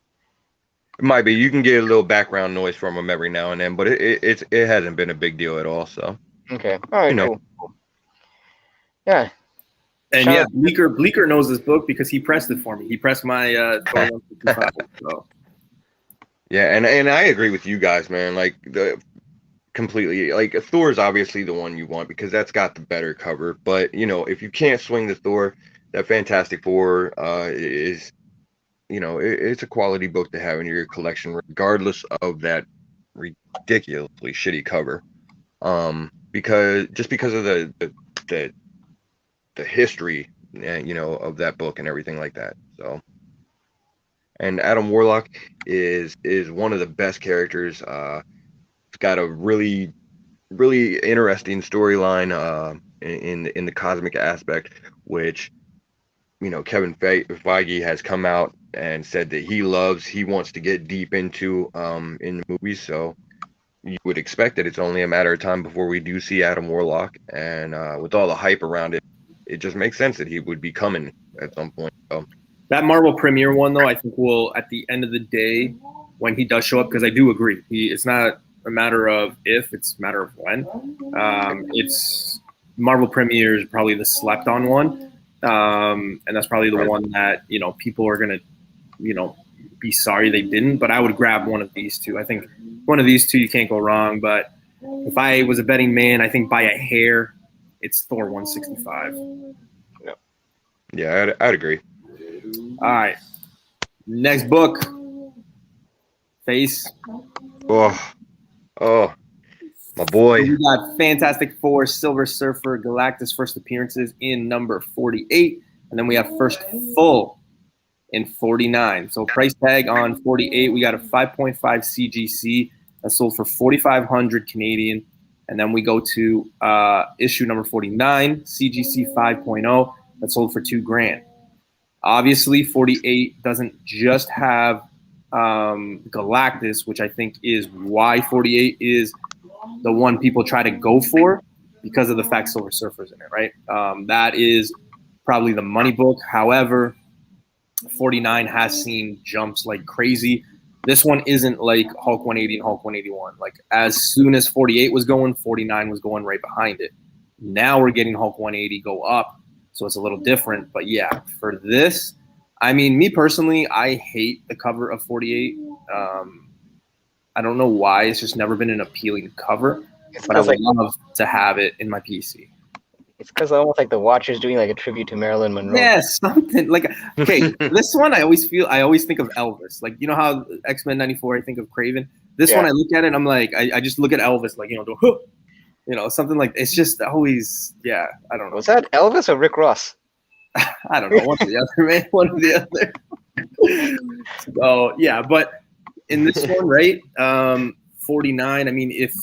It might be. You can get a little background noise from them every now and then, but it hasn't been a big deal at all. So Okay. All right. you know, Cool. Yeah. And Shout yeah, out. Bleeker knows this book because he pressed it for me. He pressed my Thor 155. So yeah, and I agree with you guys, man. Like the completely like Thor is obviously the one you want because that's got the better cover. But you know, if you can't swing the Thor, that Fantastic Four is it's a quality book to have in your collection, regardless of that ridiculously shitty cover. Because of the the history, of that book and everything like that. So, and Adam Warlock is one of the best characters. It's got a really interesting storyline in the cosmic aspect, which Kevin Feige has come out and said that he wants to get deep into in the movies. So you would expect that it's only a matter of time before we do see Adam Warlock, and with all the hype around it, it just makes sense that he would be coming at some point. So that Marvel premiere one, though, I think will at the end of the day, when he does show up, because I do agree, it's not a matter of if, it's a matter of when. It's Marvel premiere is probably the slept on one, and that's probably the right. one that people are gonna be sorry they didn't. But I would grab one of these two. I think one of these two you can't go wrong. But if I was a betting man, I think by a hair, it's Thor 165. Yeah, I'd agree. All right. Next book, Face. Oh, oh, my So boy. we got Fantastic Four, Silver Surfer, Galactus first appearances in number 48. And then we have first full in 49. So price tag on 48, we got a 5.5 CGC that sold for 4,500 Canadian. And then we go to issue number 49, CGC 5.0, that sold for $2,000. Obviously, 48 doesn't just have Galactus, which I think is why 48 is the one people try to go for because of the fact Silver Surfer's in it, right? That is probably the money book. However, 49 has seen jumps like crazy. This one isn't like Hulk 180 and Hulk 181. Like as soon as 48 was going, 49 was going right behind it. Now we're getting Hulk 180 go up, so it's a little different. But yeah, for this, I mean, me personally, I hate the cover of 48. I don't know why. It's just never been an appealing cover, It's but I because would love to have it in my PC. it's because almost like the Watcher's doing like a tribute to Marilyn Monroe. Yeah, something like okay. This one I always think of Elvis. Like you know how X-Men '94 I think of Craven. This one I look at it, I'm like I just look at Elvis like something like it's just always I don't know. Was that Elvis or Rick Ross? I don't know, one or the other, man. One or the other. So yeah, but in this one, right? 49. I mean, if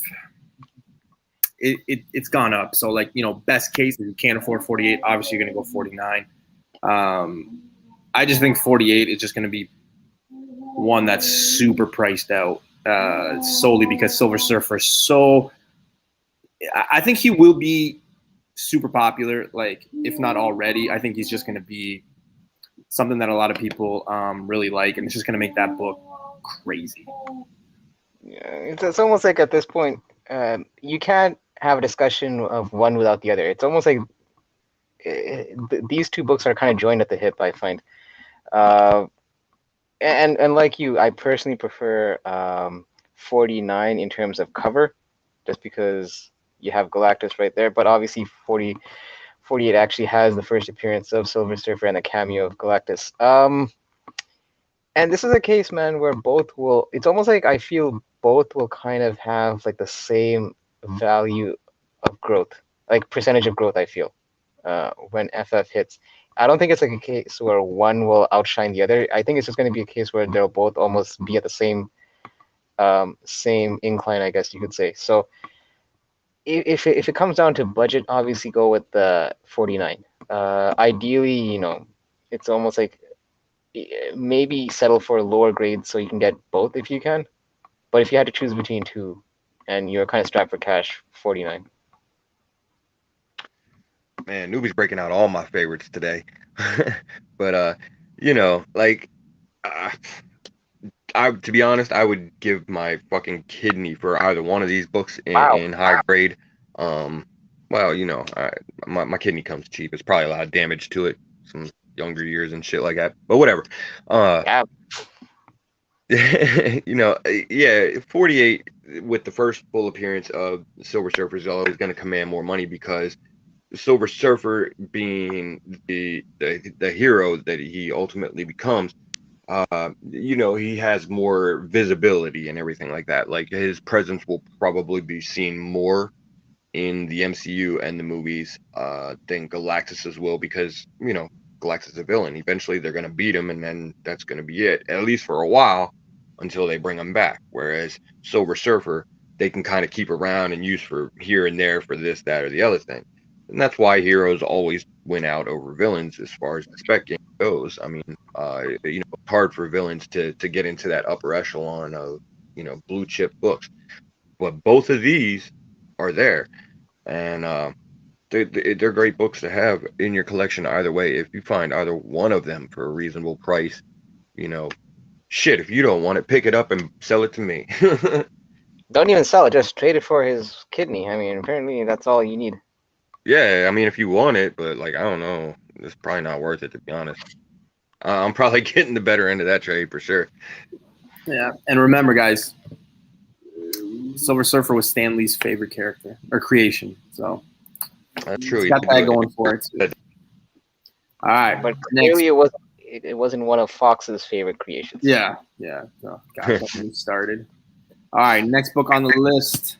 it's gone up. So like best case if you can't afford 48, obviously you're gonna go 49. I just think 48 is just gonna be one that's super priced out solely because Silver Surfer is so. I think he will be super popular. Like if not already, I think he's just gonna be something that a lot of people really like, and it's just gonna make that book crazy. Yeah, it's almost like at this point, you can't have a discussion of one without the other. It's almost like these two books are kind of joined at the hip, I find. And like you, I personally prefer 49 in terms of cover, just because you have Galactus right there. But obviously 48 actually has the first appearance of Silver Surfer and a cameo of Galactus. And this is a case, man, where both will. It's almost like I feel both will kind of have like the same value of growth, like percentage of growth. I feel when FF hits. I don't think it's like a case where one will outshine the other. I think it's just going to be a case where they'll both almost be at the same incline, I guess you could say. So if it comes down to budget, obviously go with the 49. Ideally, it's almost like maybe settle for a lower grade so you can get both if you can. But if you had to choose between two and you're kind of strapped for cash, 49. Man, Newbie's breaking out all my favorites today. But like uh, To be honest, I would give my fucking kidney for either one of these books Wow. in high grade. Well, my kidney comes cheap. It's probably a lot of damage to it, some younger years and shit like that. But whatever. Yeah. Yeah, 48 with the first full appearance of Silver Surfer is always going to command more money because Silver Surfer being the hero that he ultimately becomes, he has more visibility and everything like that. Like his presence will probably be seen more in the MCU and the movies than Galactus's will because, Galactus is a villain. Eventually they're going to beat him and then that's going to be it, at least for a while until they bring him back. Whereas Silver Surfer, they can kind of keep around and use for here and there for this, that, or the other thing. And that's why heroes always win out over villains as far as the spec game goes. I mean, it's hard for villains to get into that upper echelon of, blue chip books. But both of these are there. And they're great books to have in your collection either way. If you find either one of them for a reasonable price, shit, if you don't want it, pick it up and sell it to me. Don't even sell it. Just trade it for his kidney. I mean, apparently that's all you need. Yeah, I mean, if you want it, but like, I don't know, it's probably not worth it to be honest. I'm probably getting the better end of that trade for sure. Yeah, and remember, guys, Silver Surfer was Stan Lee's favorite character or creation, so That's true. he's got that going for it. Too. All right, But next. clearly it wasn't one of Fox's favorite creations. Yeah. So got me started. All right, next book on the list,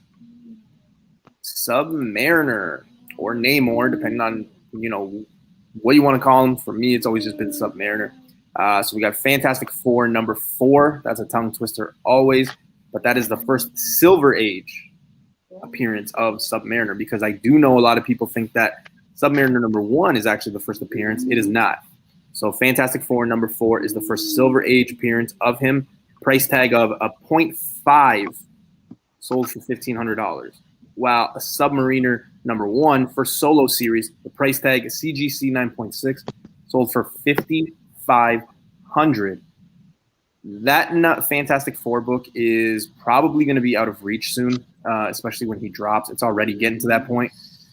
Submariner or Namor, depending on what you want to call him. For me, it's always just been Submariner. So we got Fantastic Four number 4. That's a tongue twister always, but that is the first Silver Age appearance of Submariner because I do know a lot of people think that Submariner number 1 is actually the first appearance. It is not. So Fantastic Four number 4 is the first Silver Age appearance of him. Price tag of a 0.5 sold for $1,500. While a Submariner number 1 for solo series, the price tag is CGC 9.6 sold for $5,500. That Fantastic Four book is probably going to be out of reach soon, especially when he drops. It's already getting to that point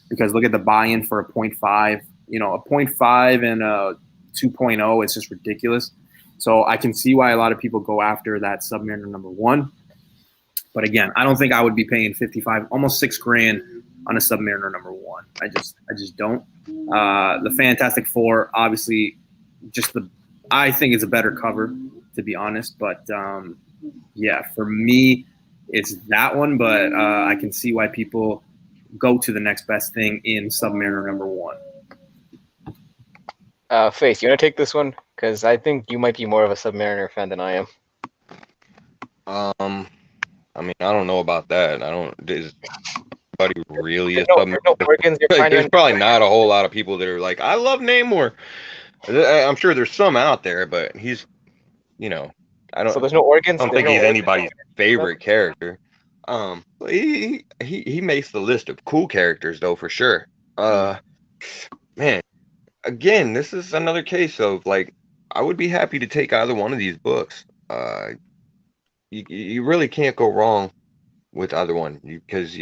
because look at the buy-in for a 0.5. A 0.5 and a 2.0, it's just ridiculous. So I can see why a lot of people go after that Submariner number 1. But again, I don't think I would be paying $55, almost $6,000 on a Submariner number 1. I just don't. The Fantastic Four, obviously, I think it's a better cover, to be honest. But yeah, for me, it's that one. But I can see why people go to the next best thing in Submariner number 1. Face, you want to take this one? Because I think you might be more of a Submariner fan than I am. I mean, I don't know about that. Is anybody really a Submariner? No organs. Like, there's probably not a whole lot of people that are like, I love Namor. I'm sure there's some out there, but he's, I don't. So there's no organs. I don't think he's anybody's favorite character. He makes the list of cool characters though for sure. Man, again, this is another case of like, I would be happy to take either one of these books. You really can't go wrong with either one because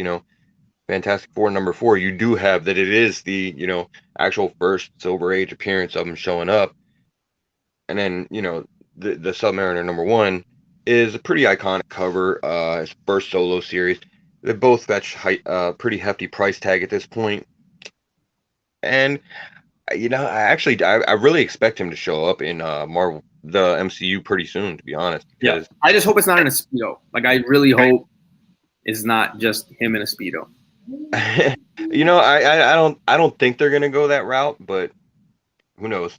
Fantastic Four number 4, you do have that it is the actual first Silver Age appearance of him showing up, and then the Submariner number 1 is a pretty iconic cover. His first solo series. They both fetch pretty hefty price tag at this point, and I really expect him to show up in Marvel, the MCU, pretty soon. To be honest, yeah, I just hope it's not in a Speedo. Like I really hope it's not just him in a Speedo. I don't think they're gonna go that route, but who knows?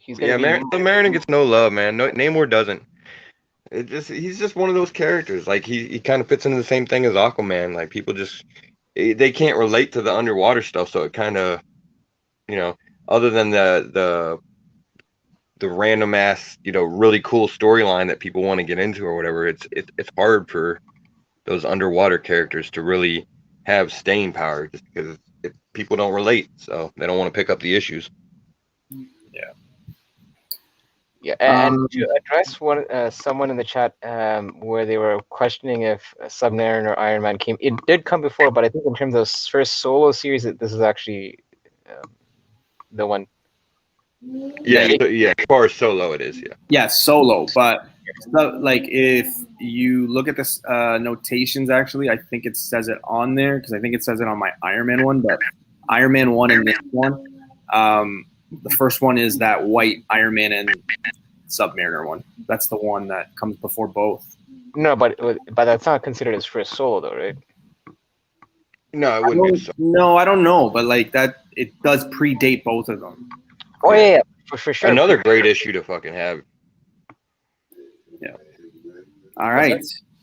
Submariner gets no love, man. No, Namor doesn't. He's just one of those characters. Like he kind of fits into the same thing as Aquaman. Like people just they can't relate to the underwater stuff, so it kind of other than the random ass really cool storyline that people want to get into or whatever, it's hard for those underwater characters to really have staying power just because people don't relate, so they don't want to pick up the issues. Yeah. Yeah, and Um, to address someone in the chat where they were questioning if Submariner or Iron Man came, it did come before, but I think in terms of first solo series, this is actually the one. Yeah, That yeah. As far as solo, it is. Yeah. yeah, solo. But like if you look at this notations, actually, I think it says it on there because I think it says it on my Iron Man one. But Iron Man one and this one, the first one is that white Iron Man and Submariner one. That's the one that comes before both. No, but that's not considered as first solo, though, right? No, it wouldn't be a solo. No, I don't know, but like that, it does predate both of them. Oh Yeah. yeah, for sure. Another great issue to fucking have. Yeah. All right.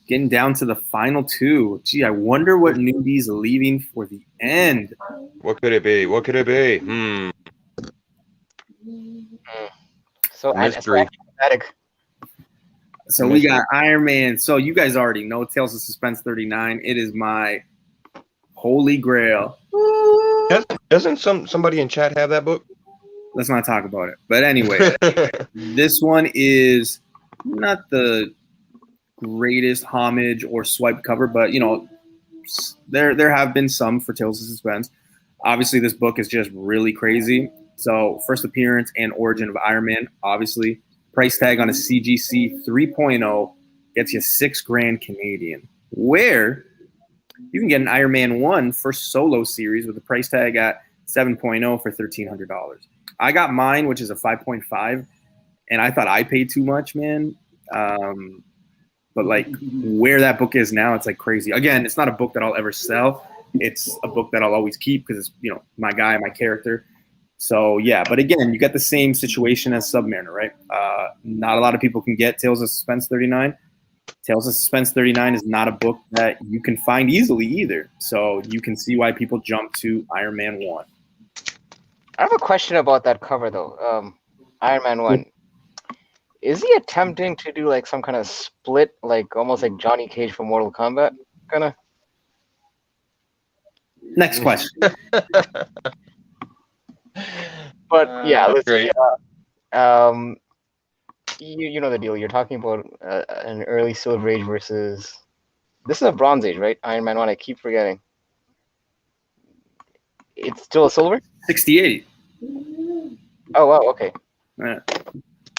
Getting down to the final two. Gee, I wonder what newbie's leaving for the end. What could it be? What could it be? So Mystery. Static. So we got Iron Man. So you guys already know Tales of Suspense 39. It is my holy grail. Doesn't somebody in chat have that book? Let's not talk about it. But anyway, this one is not the greatest homage or swipe cover, but you know, there have been some for Tales of Suspense. Obviously, this book is just really crazy. So, first appearance and origin of Iron Man, obviously. Price tag on a CGC 3.0 gets you $6,000 Canadian. Where you can get an Iron Man 1 first solo series with a price tag at 7.0 for $1,300. I got mine, which is a 5.5, and I thought I paid too much, man. But like where that book is now, it's like crazy. Again, it's not a book that I'll ever sell. It's a book that I'll always keep because it's, you know, my guy, my character. So yeah, but again, you got the same situation as Submariner, right? Not a lot of people can get Tales of Suspense 39. Tales of Suspense 39 is not a book that you can find easily either. So you can see why people jump to Iron Man 1. I have a question about that cover though. Iron Man 1. Is he attempting to do like some kind of split, like almost like Johnny Cage from Mortal Kombat, kind of? Next question. But yeah, let's great. you know the deal. You're talking about an early Silver Age versus this is a Bronze Age, right? Iron Man 1. I keep forgetting. It's still a silver? 68. Oh wow, okay. Yeah.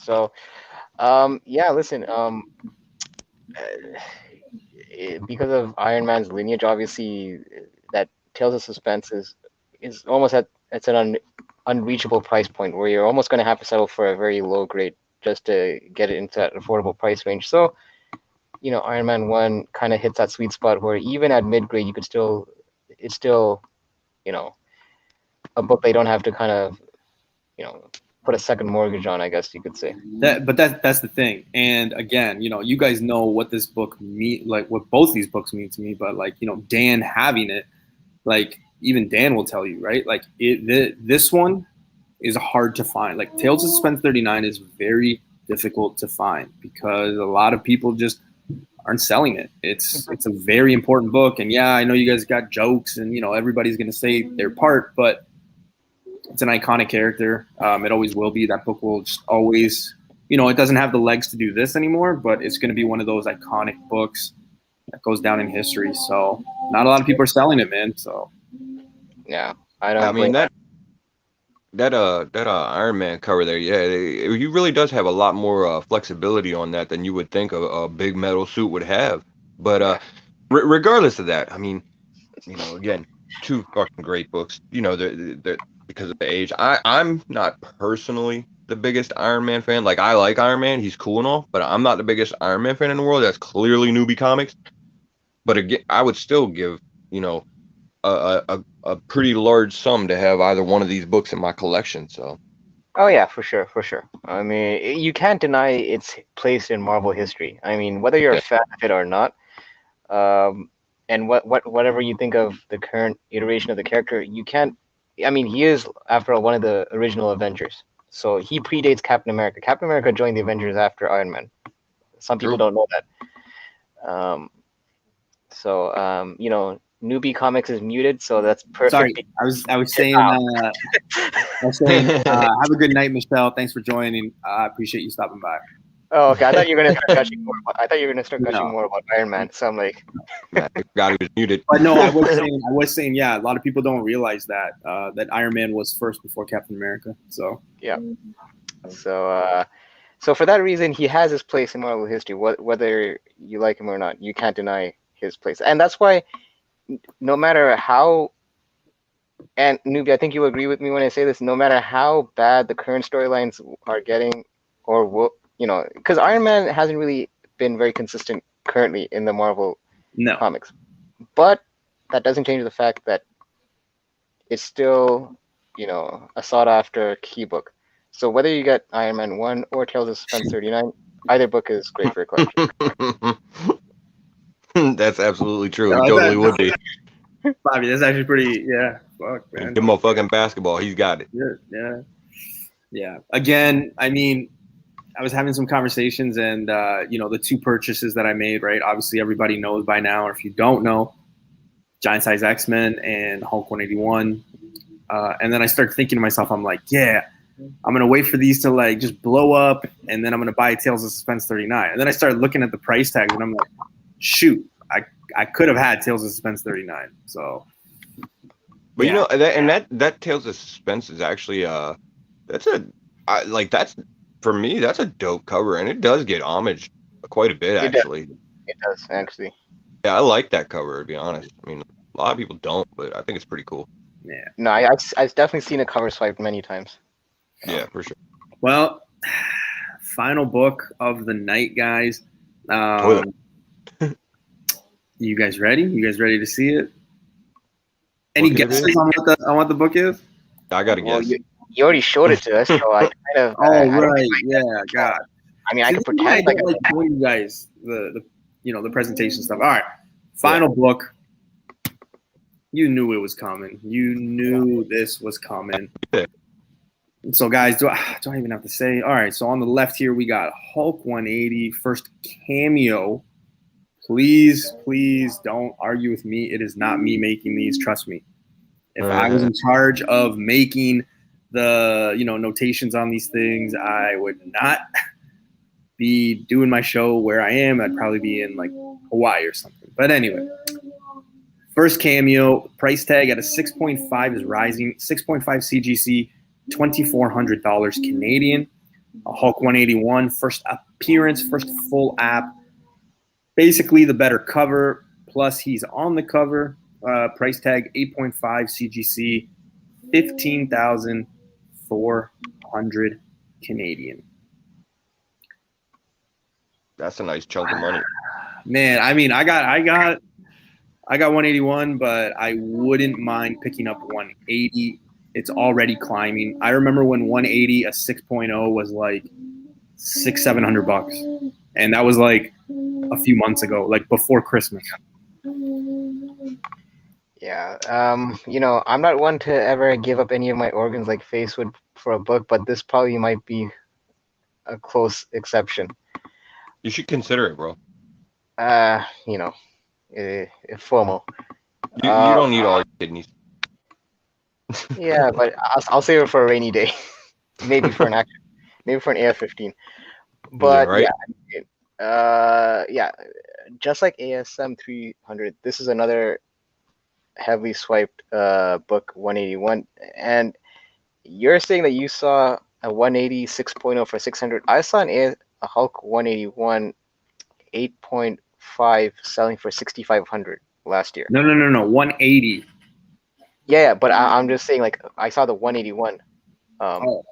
So, yeah, listen, because of Iron Man's lineage, obviously, that Tales of Suspense is almost it's an unreachable price point where you're almost going to have to settle for a very low grade just to get it into that affordable price range. So, you know, Iron Man 1 kind of hits that sweet spot where even at mid grade, it's still, you know, a book they don't have to kind of, you know, put a second mortgage on, I guess you could say. That's the thing. And again, you know, you guys know what this book like what both these books mean to me, but like, you know, Dan having it, like even Dan will tell you, right? Like this one is hard to find. Like Tales of Suspense 39 is very difficult to find because a lot of people just aren't selling it. It's a very important book. And yeah, I know you guys got jokes and, you know, everybody's going to say their part, but it's an iconic character. It always will be. That book will just always, you know, it doesn't have the legs to do this anymore, but it's going to be one of those iconic books that goes down in history. So not a lot of people are selling it, man. So yeah, I mean that Iron Man cover there, yeah, he really does have a lot more flexibility on that than you would think a big metal suit would have. But regardless of that, I mean, you know, again, two fucking great books. You know, they're because of the age. I'm not personally the biggest Iron Man fan. Like I like Iron Man, he's cool and all, but I'm not the biggest Iron Man fan in the world. That's clearly newbie comics. But again, I would still give, you know, a pretty large sum to have either one of these books in my collection. So. Oh yeah, for sure. I mean, you can't deny its place in Marvel history. I mean, whether you're a fan of it or not, and whatever you think of the current iteration of the character, you can't. I mean, he is, after all, one of the original Avengers, so he predates Captain America. Captain America joined the Avengers after Iron Man. Some people don't know that. You know, Newbie Comics is muted, so that's perfect. Sorry, I was saying have a good night, Michelle. Thanks for joining. I appreciate you stopping by. Oh, okay. I thought you were gonna start gushing more. I thought you were gonna start gushing No. more about Iron Man. So I'm like, Man, I forgot he was muted. But no, I was saying, yeah, a lot of people don't realize that that Iron Man was first before Captain America. So yeah. So for that reason, he has his place in Marvel history. Whether you like him or not, you can't deny his place, and that's why, no matter how, and Newbie, I think you agree with me when I say this. No matter how bad the current storylines are getting, or will, because Iron Man hasn't really been very consistent currently in the Marvel no, comics, but that doesn't change the fact that it's still, a sought after key book. So whether you get Iron Man 1 or Tales of Suspense 39, either book is great for a collection. That's absolutely true. He totally would be. Bobby, that's actually pretty. Yeah, fuck, man. Give him a fucking basketball. He's got it. Yeah. Again, I mean, I was having some conversations, and the two purchases that I made, right? Obviously, everybody knows by now, or if you don't know, Giant Size X-Men and Hulk 181. And then I started thinking to myself, I'm like, yeah, I'm gonna wait for these to like just blow up, and then I'm gonna buy Tales of Suspense 39. And then I started looking at the price tags, and I'm like, shoot, I could have had Tales of Suspense 39. So, but yeah. that Tales of Suspense is actually that's for me, that's a dope cover, and it does get homage quite a bit actually. It does actually. Yeah, I like that cover, to be honest. I mean, a lot of people don't, but I think it's pretty cool. Yeah. No, I've definitely seen a cover swiped many times. Yeah, for sure. Well, final book of the night, guys. You guys ready? You guys ready to see it? Any guesses on what the book is? I got to guess. You already showed it to us, so I kind of. Right. Yeah. God. I mean, I could pretend like showing you guys the presentation stuff. All right. Final book. You knew it was coming. You knew this was coming. So, guys, do I even have to say? All right. So on the left here, we got Hulk 180, first cameo. Please don't argue with me. It is not me making these. Trust me. If I was in charge of making the notations on these things, I would not be doing my show where I am. I'd probably be in like Hawaii or something. But anyway, first cameo, price tag at a 6.5 is rising. 6.5 CGC, $2,400 Canadian. A Hulk 181, first appearance, first full app. Basically the better cover, plus he's on the cover. Price tag 8.5 CGC, 15,400 Canadian. That's a nice chunk of money. Man, I mean, I got 181, but I wouldn't mind picking up 180. It's already climbing. I remember when 180, a 6.0 was like $600-700, and that was like a few months ago, like before Christmas. Yeah, I'm not one to ever give up any of my organs like Face would for a book, but this probably might be a close exception. You should consider it, bro. FOMO. You don't need all your kidneys. Yeah, but I'll save it for a rainy day. Maybe for an AF-15. But just like ASM 300, this is another heavily swiped book 181, and you're saying that you saw a 180 6.0 for 600. I saw a Hulk 181 8.5 selling for 6,500 last year. No, 180. Yeah, but I'm just saying, like, I saw the 181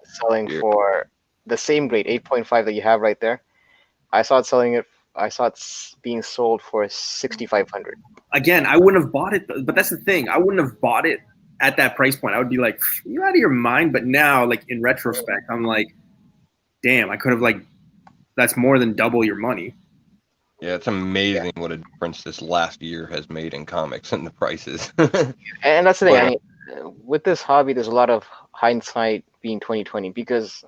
selling for the same grade 8.5 that you have right there. I saw it being sold for 6,500. Again, I wouldn't have bought it, but that's the thing. I wouldn't have bought it at that price point. I would be like, you're out of your mind. But now, like, in retrospect, I'm like, damn, I could have, like, that's more than double your money. Yeah, it's amazing what a difference this last year has made in comics and the prices. And that's the thing. I mean, with this hobby, there's a lot of hindsight being 2020 because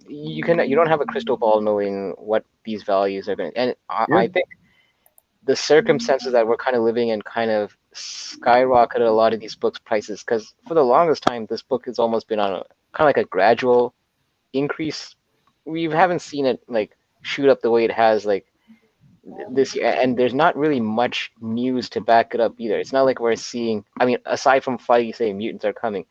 you don't have a crystal ball knowing what these values are going. And I think the circumstances that we're kind of living in kind of skyrocketed a lot of these books' prices because for the longest time, this book has almost been on a kind of like a gradual increase. We haven't seen it like shoot up the way it has like this year, and there's not really much news to back it up either. It's not like we're seeing. I mean, aside from Feige saying mutants are coming,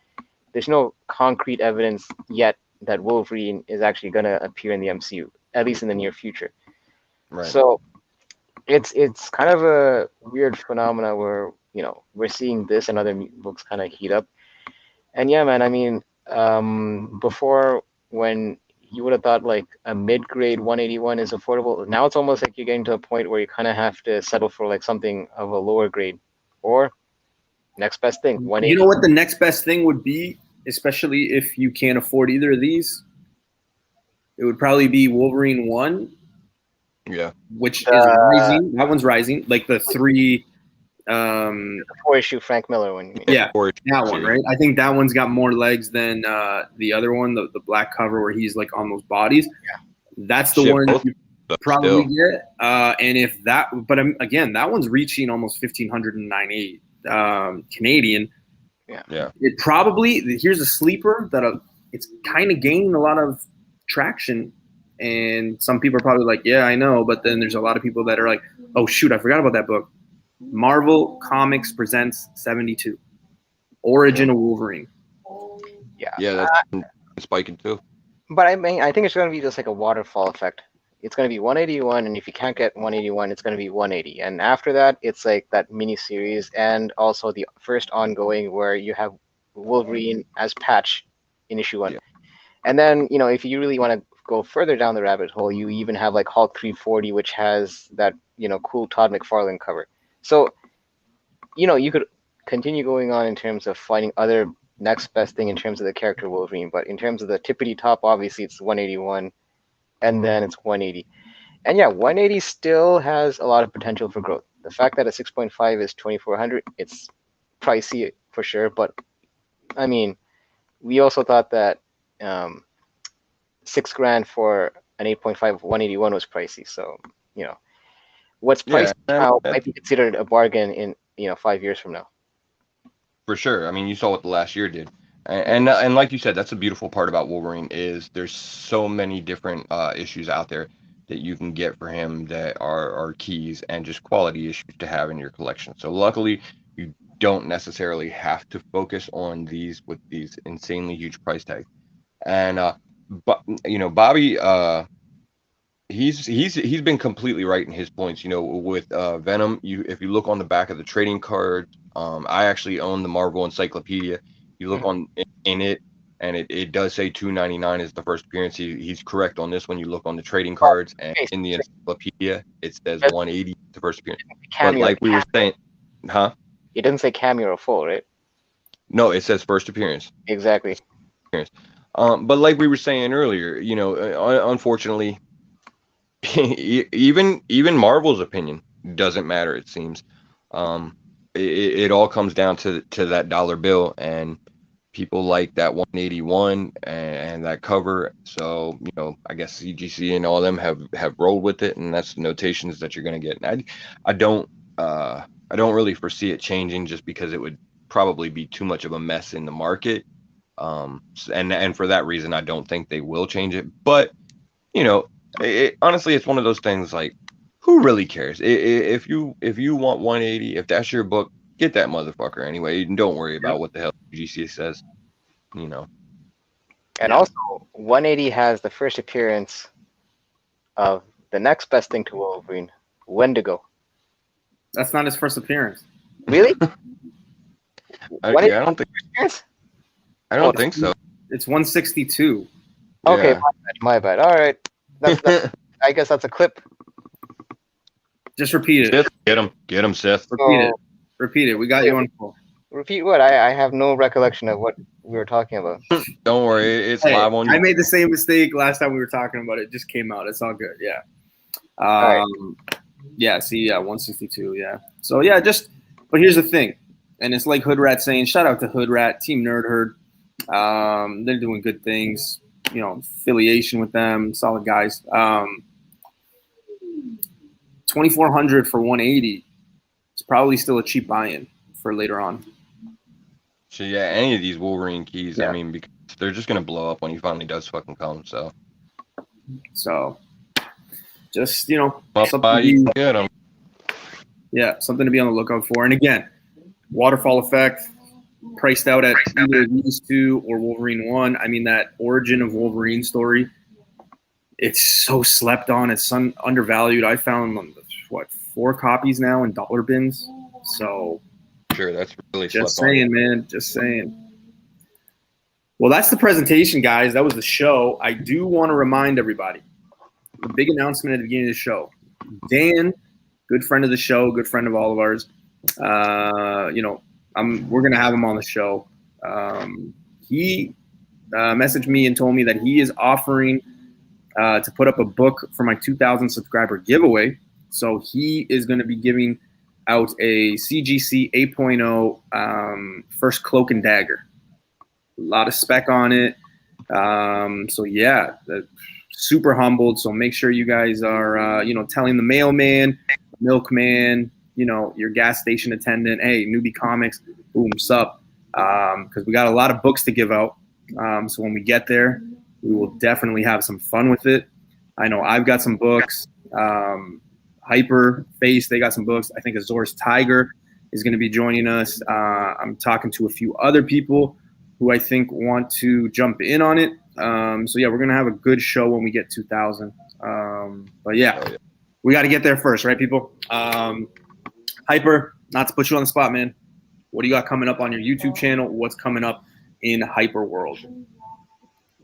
there's no concrete evidence yet that Wolverine is actually going to appear in the MCU, at least in the near future. Right. So it's kind of a weird phenomena where we're seeing this and other books kind of heat up. And yeah, man, I mean, before when you would have thought like a mid-grade 181 is affordable, now it's almost like you're getting to a point where you kind of have to settle for like something of a lower grade or next best thing 180. You know what the next best thing would be, especially if you can't afford either of these? It would probably be Wolverine 1. Yeah. Which is rising. That one's rising. Like the 3 the 4-issue Frank Miller one. Yeah, that one, right? I think that one's got more legs than the other one, the black cover where he's like on those bodies. Yeah. That's the one both, you probably get. And if that, but again, that one's reaching almost 1,598 Canadian. Yeah. It probably, here's a sleeper that it's kind of gaining a lot of traction. And some people are probably like, yeah, I know. But then there's a lot of people that are like, oh, shoot, I forgot about that book. Marvel Comics presents 72. Origin of Wolverine. Yeah, that's spiking too. But I mean, I think it's going to be just like a waterfall effect. It's going to be 181, and if you can't get 181, it's going to be 180. And after that, it's like that mini series, and also the first ongoing where you have Wolverine as Patch in issue 1. Yeah. And then, if you really want to go further down the rabbit hole, you even have like Hulk 340, which has that, cool Todd McFarlane cover. So, you could continue going on in terms of finding other next best thing in terms of the character Wolverine. But in terms of the tippity top, obviously it's 181, and then it's 180. And yeah, 180 still has a lot of potential for growth. The fact that a 6.5 is 2,400, it's pricey for sure. But I mean, we also thought that $6,000 for an 8.5 181 was pricey. So, what's pricey now might be considered a bargain in 5 years from now. For sure. I mean, you saw what the last year did, and like you said, that's the beautiful part about Wolverine is there's so many different issues out there that you can get for him that are keys and just quality issues to have in your collection. So luckily, you don't necessarily have to focus on these with these insanely huge price tags. And but Bobby, he's been completely right in his points. With Venom, if you look on the back of the trading card, I actually own the Marvel Encyclopedia. You look on in it, and it does say 299 is the first appearance. He's correct on this when you look on the trading cards, and in the encyclopedia it says 180 the first appearance. But like we were saying, huh? It doesn't say cameo or full, right? No, it says first appearance. Exactly. But like we were saying earlier, unfortunately, even Marvel's opinion doesn't matter. It seems it all comes down to that dollar bill, and people like that 181 and that cover. So I guess CGC and all of them have rolled with it, and that's the notations that you're going to get. And I don't really foresee it changing, just because it would probably be too much of a mess in the market. And for that reason, I don't think they will change it. But honestly, it's one of those things like, who really cares? If you want 180, if that's your book, get that motherfucker anyway. And don't worry about what the hell GC says. And also, 180 has the first appearance of the next best thing to Wolverine, Wendigo. That's not his first appearance. Really? I don't think so. It's 162. Okay, Yeah. my bad. All right. That's, I guess that's a clip. Just repeat it. Sith, get him, Sith. Repeat it. We got you on full. Repeat what? I have no recollection of what we were talking about. Don't worry, it's live on. I made the same mistake last time we were talking about it. It just came out. It's all good. Yeah. Right. Yeah. See, 162. Yeah. So yeah, but here's the thing, and it's like Hood Rat saying, shout out to Hood Rat, Team Nerd Herd. They're doing good things. Affiliation with them, solid guys. 2,400 for 180. It's probably still a cheap buy-in. for later on. So yeah, any of these Wolverine keys, Yeah. I mean, because they're just gonna blow up when he finally does fucking come. So just well, something to be, get 'em. something to be on the lookout for. And again, Waterfall Effect, priced out at either these two or Wolverine 1. I mean, that origin of Wolverine story, it's so slept on. It's undervalued. I found, 4 copies now in dollar bins. So Sure, that's really just slept on. saying, man. Just saying. Well, that's the presentation, guys. That was the show. I do want to remind everybody, the big announcement at the beginning of the show. Dan, good friend of the show, good friend of all of ours. We're gonna have him on the show. He messaged me and told me that he is offering to put up a book for my 2,000 subscriber giveaway. So he is going to be giving out a CGC 8.0 first Cloak and Dagger. A lot of spec on it. Super humbled. So make sure you guys are, telling the mailman, milkman, your gas station attendant, hey, Newbie Comics, boom, sup. Because we got a lot of books to give out. So when we get there, we will definitely have some fun with it. I know I've got some books. Hyper Face, they got some books. I think Azor's Tiger is going to be joining us. I'm talking to a few other people who I think want to jump in on it. We're going to have a good show when we get 2,000. We got to get there first, right, people? Hyper, not to put you on the spot, man. What do you got coming up on your YouTube channel? What's coming up in Hyper World?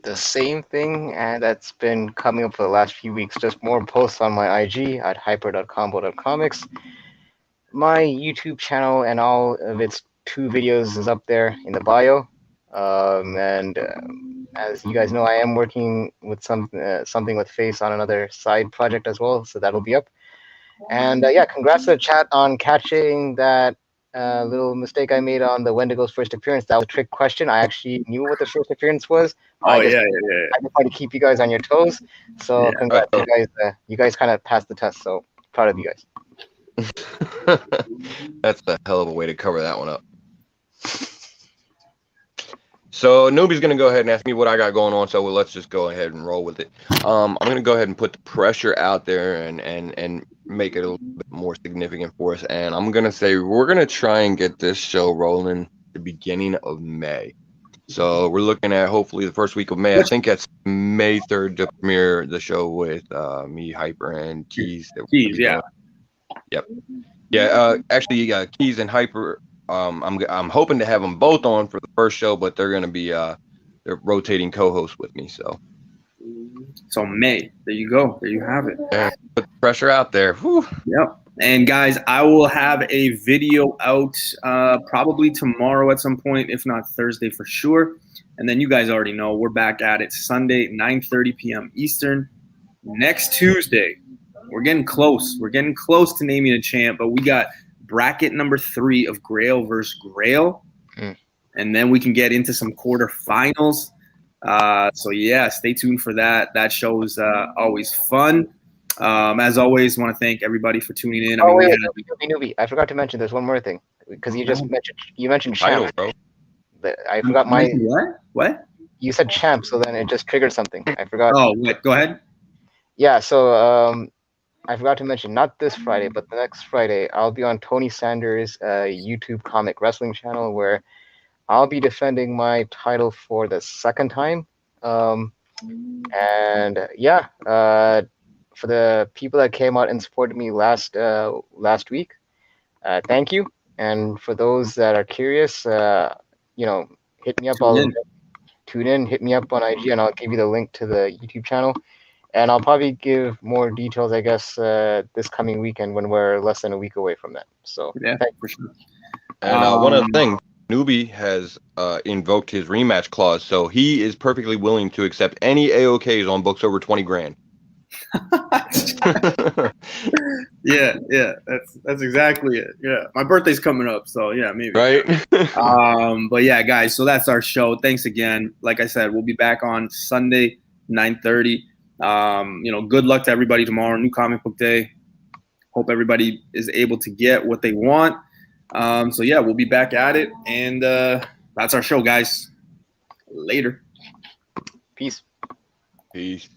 The same thing, and that's been coming up for the last few weeks. Just more posts on my IG at hyper.combo.comics. My YouTube channel and all of its 2 videos is up there in the bio. As you guys know, I am working with something with Face on another side project as well, so that'll be up. And congrats to the chat on catching that little mistake I made on the Wendigo's first appearance. That was a trick question. I actually knew what the first appearance was. I just wanted to keep you guys on your toes. So congrats, you guys kind of passed the test. So proud of you guys. That's a hell of a way to cover that one up. So Newbie's going to go ahead and ask me what I got going on, so let's just go ahead and roll with it. I'm going to go ahead and put the pressure out there and make it a little bit more significant for us. And I'm going to say we're going to try and get this show rolling the beginning of May. So we're looking at hopefully the first week of May. I think it's May 3rd to premiere the show with me, Hyper, and Keys. Keys, yeah. Yep. Yeah, actually, Keys and Hyper, I'm hoping to have them both on for the first show, but they're going to be they're rotating co-hosts with me. So May, there you go. There you have it. Yeah, put the pressure out there. Whew. Yep. And guys, I will have a video out probably tomorrow at some point, if not Thursday for sure. And then you guys already know we're back at it Sunday, 9:30 p.m. Eastern. Next Tuesday, we're getting close. We're getting close to naming a champ, but we got bracket number 3 of Grail versus Grail. And then we can get into some quarterfinals. Stay tuned for that. That show is always fun. As always, want to thank everybody for tuning in. Newbie. I forgot to mention there's one more thing because you just mentioned champ. Bro. I forgot my what? You said champ, so then it just triggered something. I forgot. Oh, what? Go ahead. Yeah, so I forgot to mention, not this Friday, but the next Friday, I'll be on Tony Sanders' YouTube comic wrestling channel where I'll be defending my title for the second time. For the people that came out and supported me last week, thank you. And for those that are curious, hit me up. Tune in, hit me up on IG, and I'll give you the link to the YouTube channel. And I'll probably give more details, I guess, this coming weekend when we're less than a week away from that. So yeah, for sure. And one other thing, Newbie has invoked his rematch clause, so he is perfectly willing to accept any AOKs on books over 20 grand. yeah, that's exactly it. Yeah, my birthday's coming up, so yeah, maybe. Right. But yeah, guys, so that's our show. Thanks again. Like I said, we'll be back on Sunday, 9:30. Good luck to everybody tomorrow. New comic book day. Hope everybody is able to get what they want. So yeah, we'll be back at it, and that's our show, guys. Later. Peace. Peace.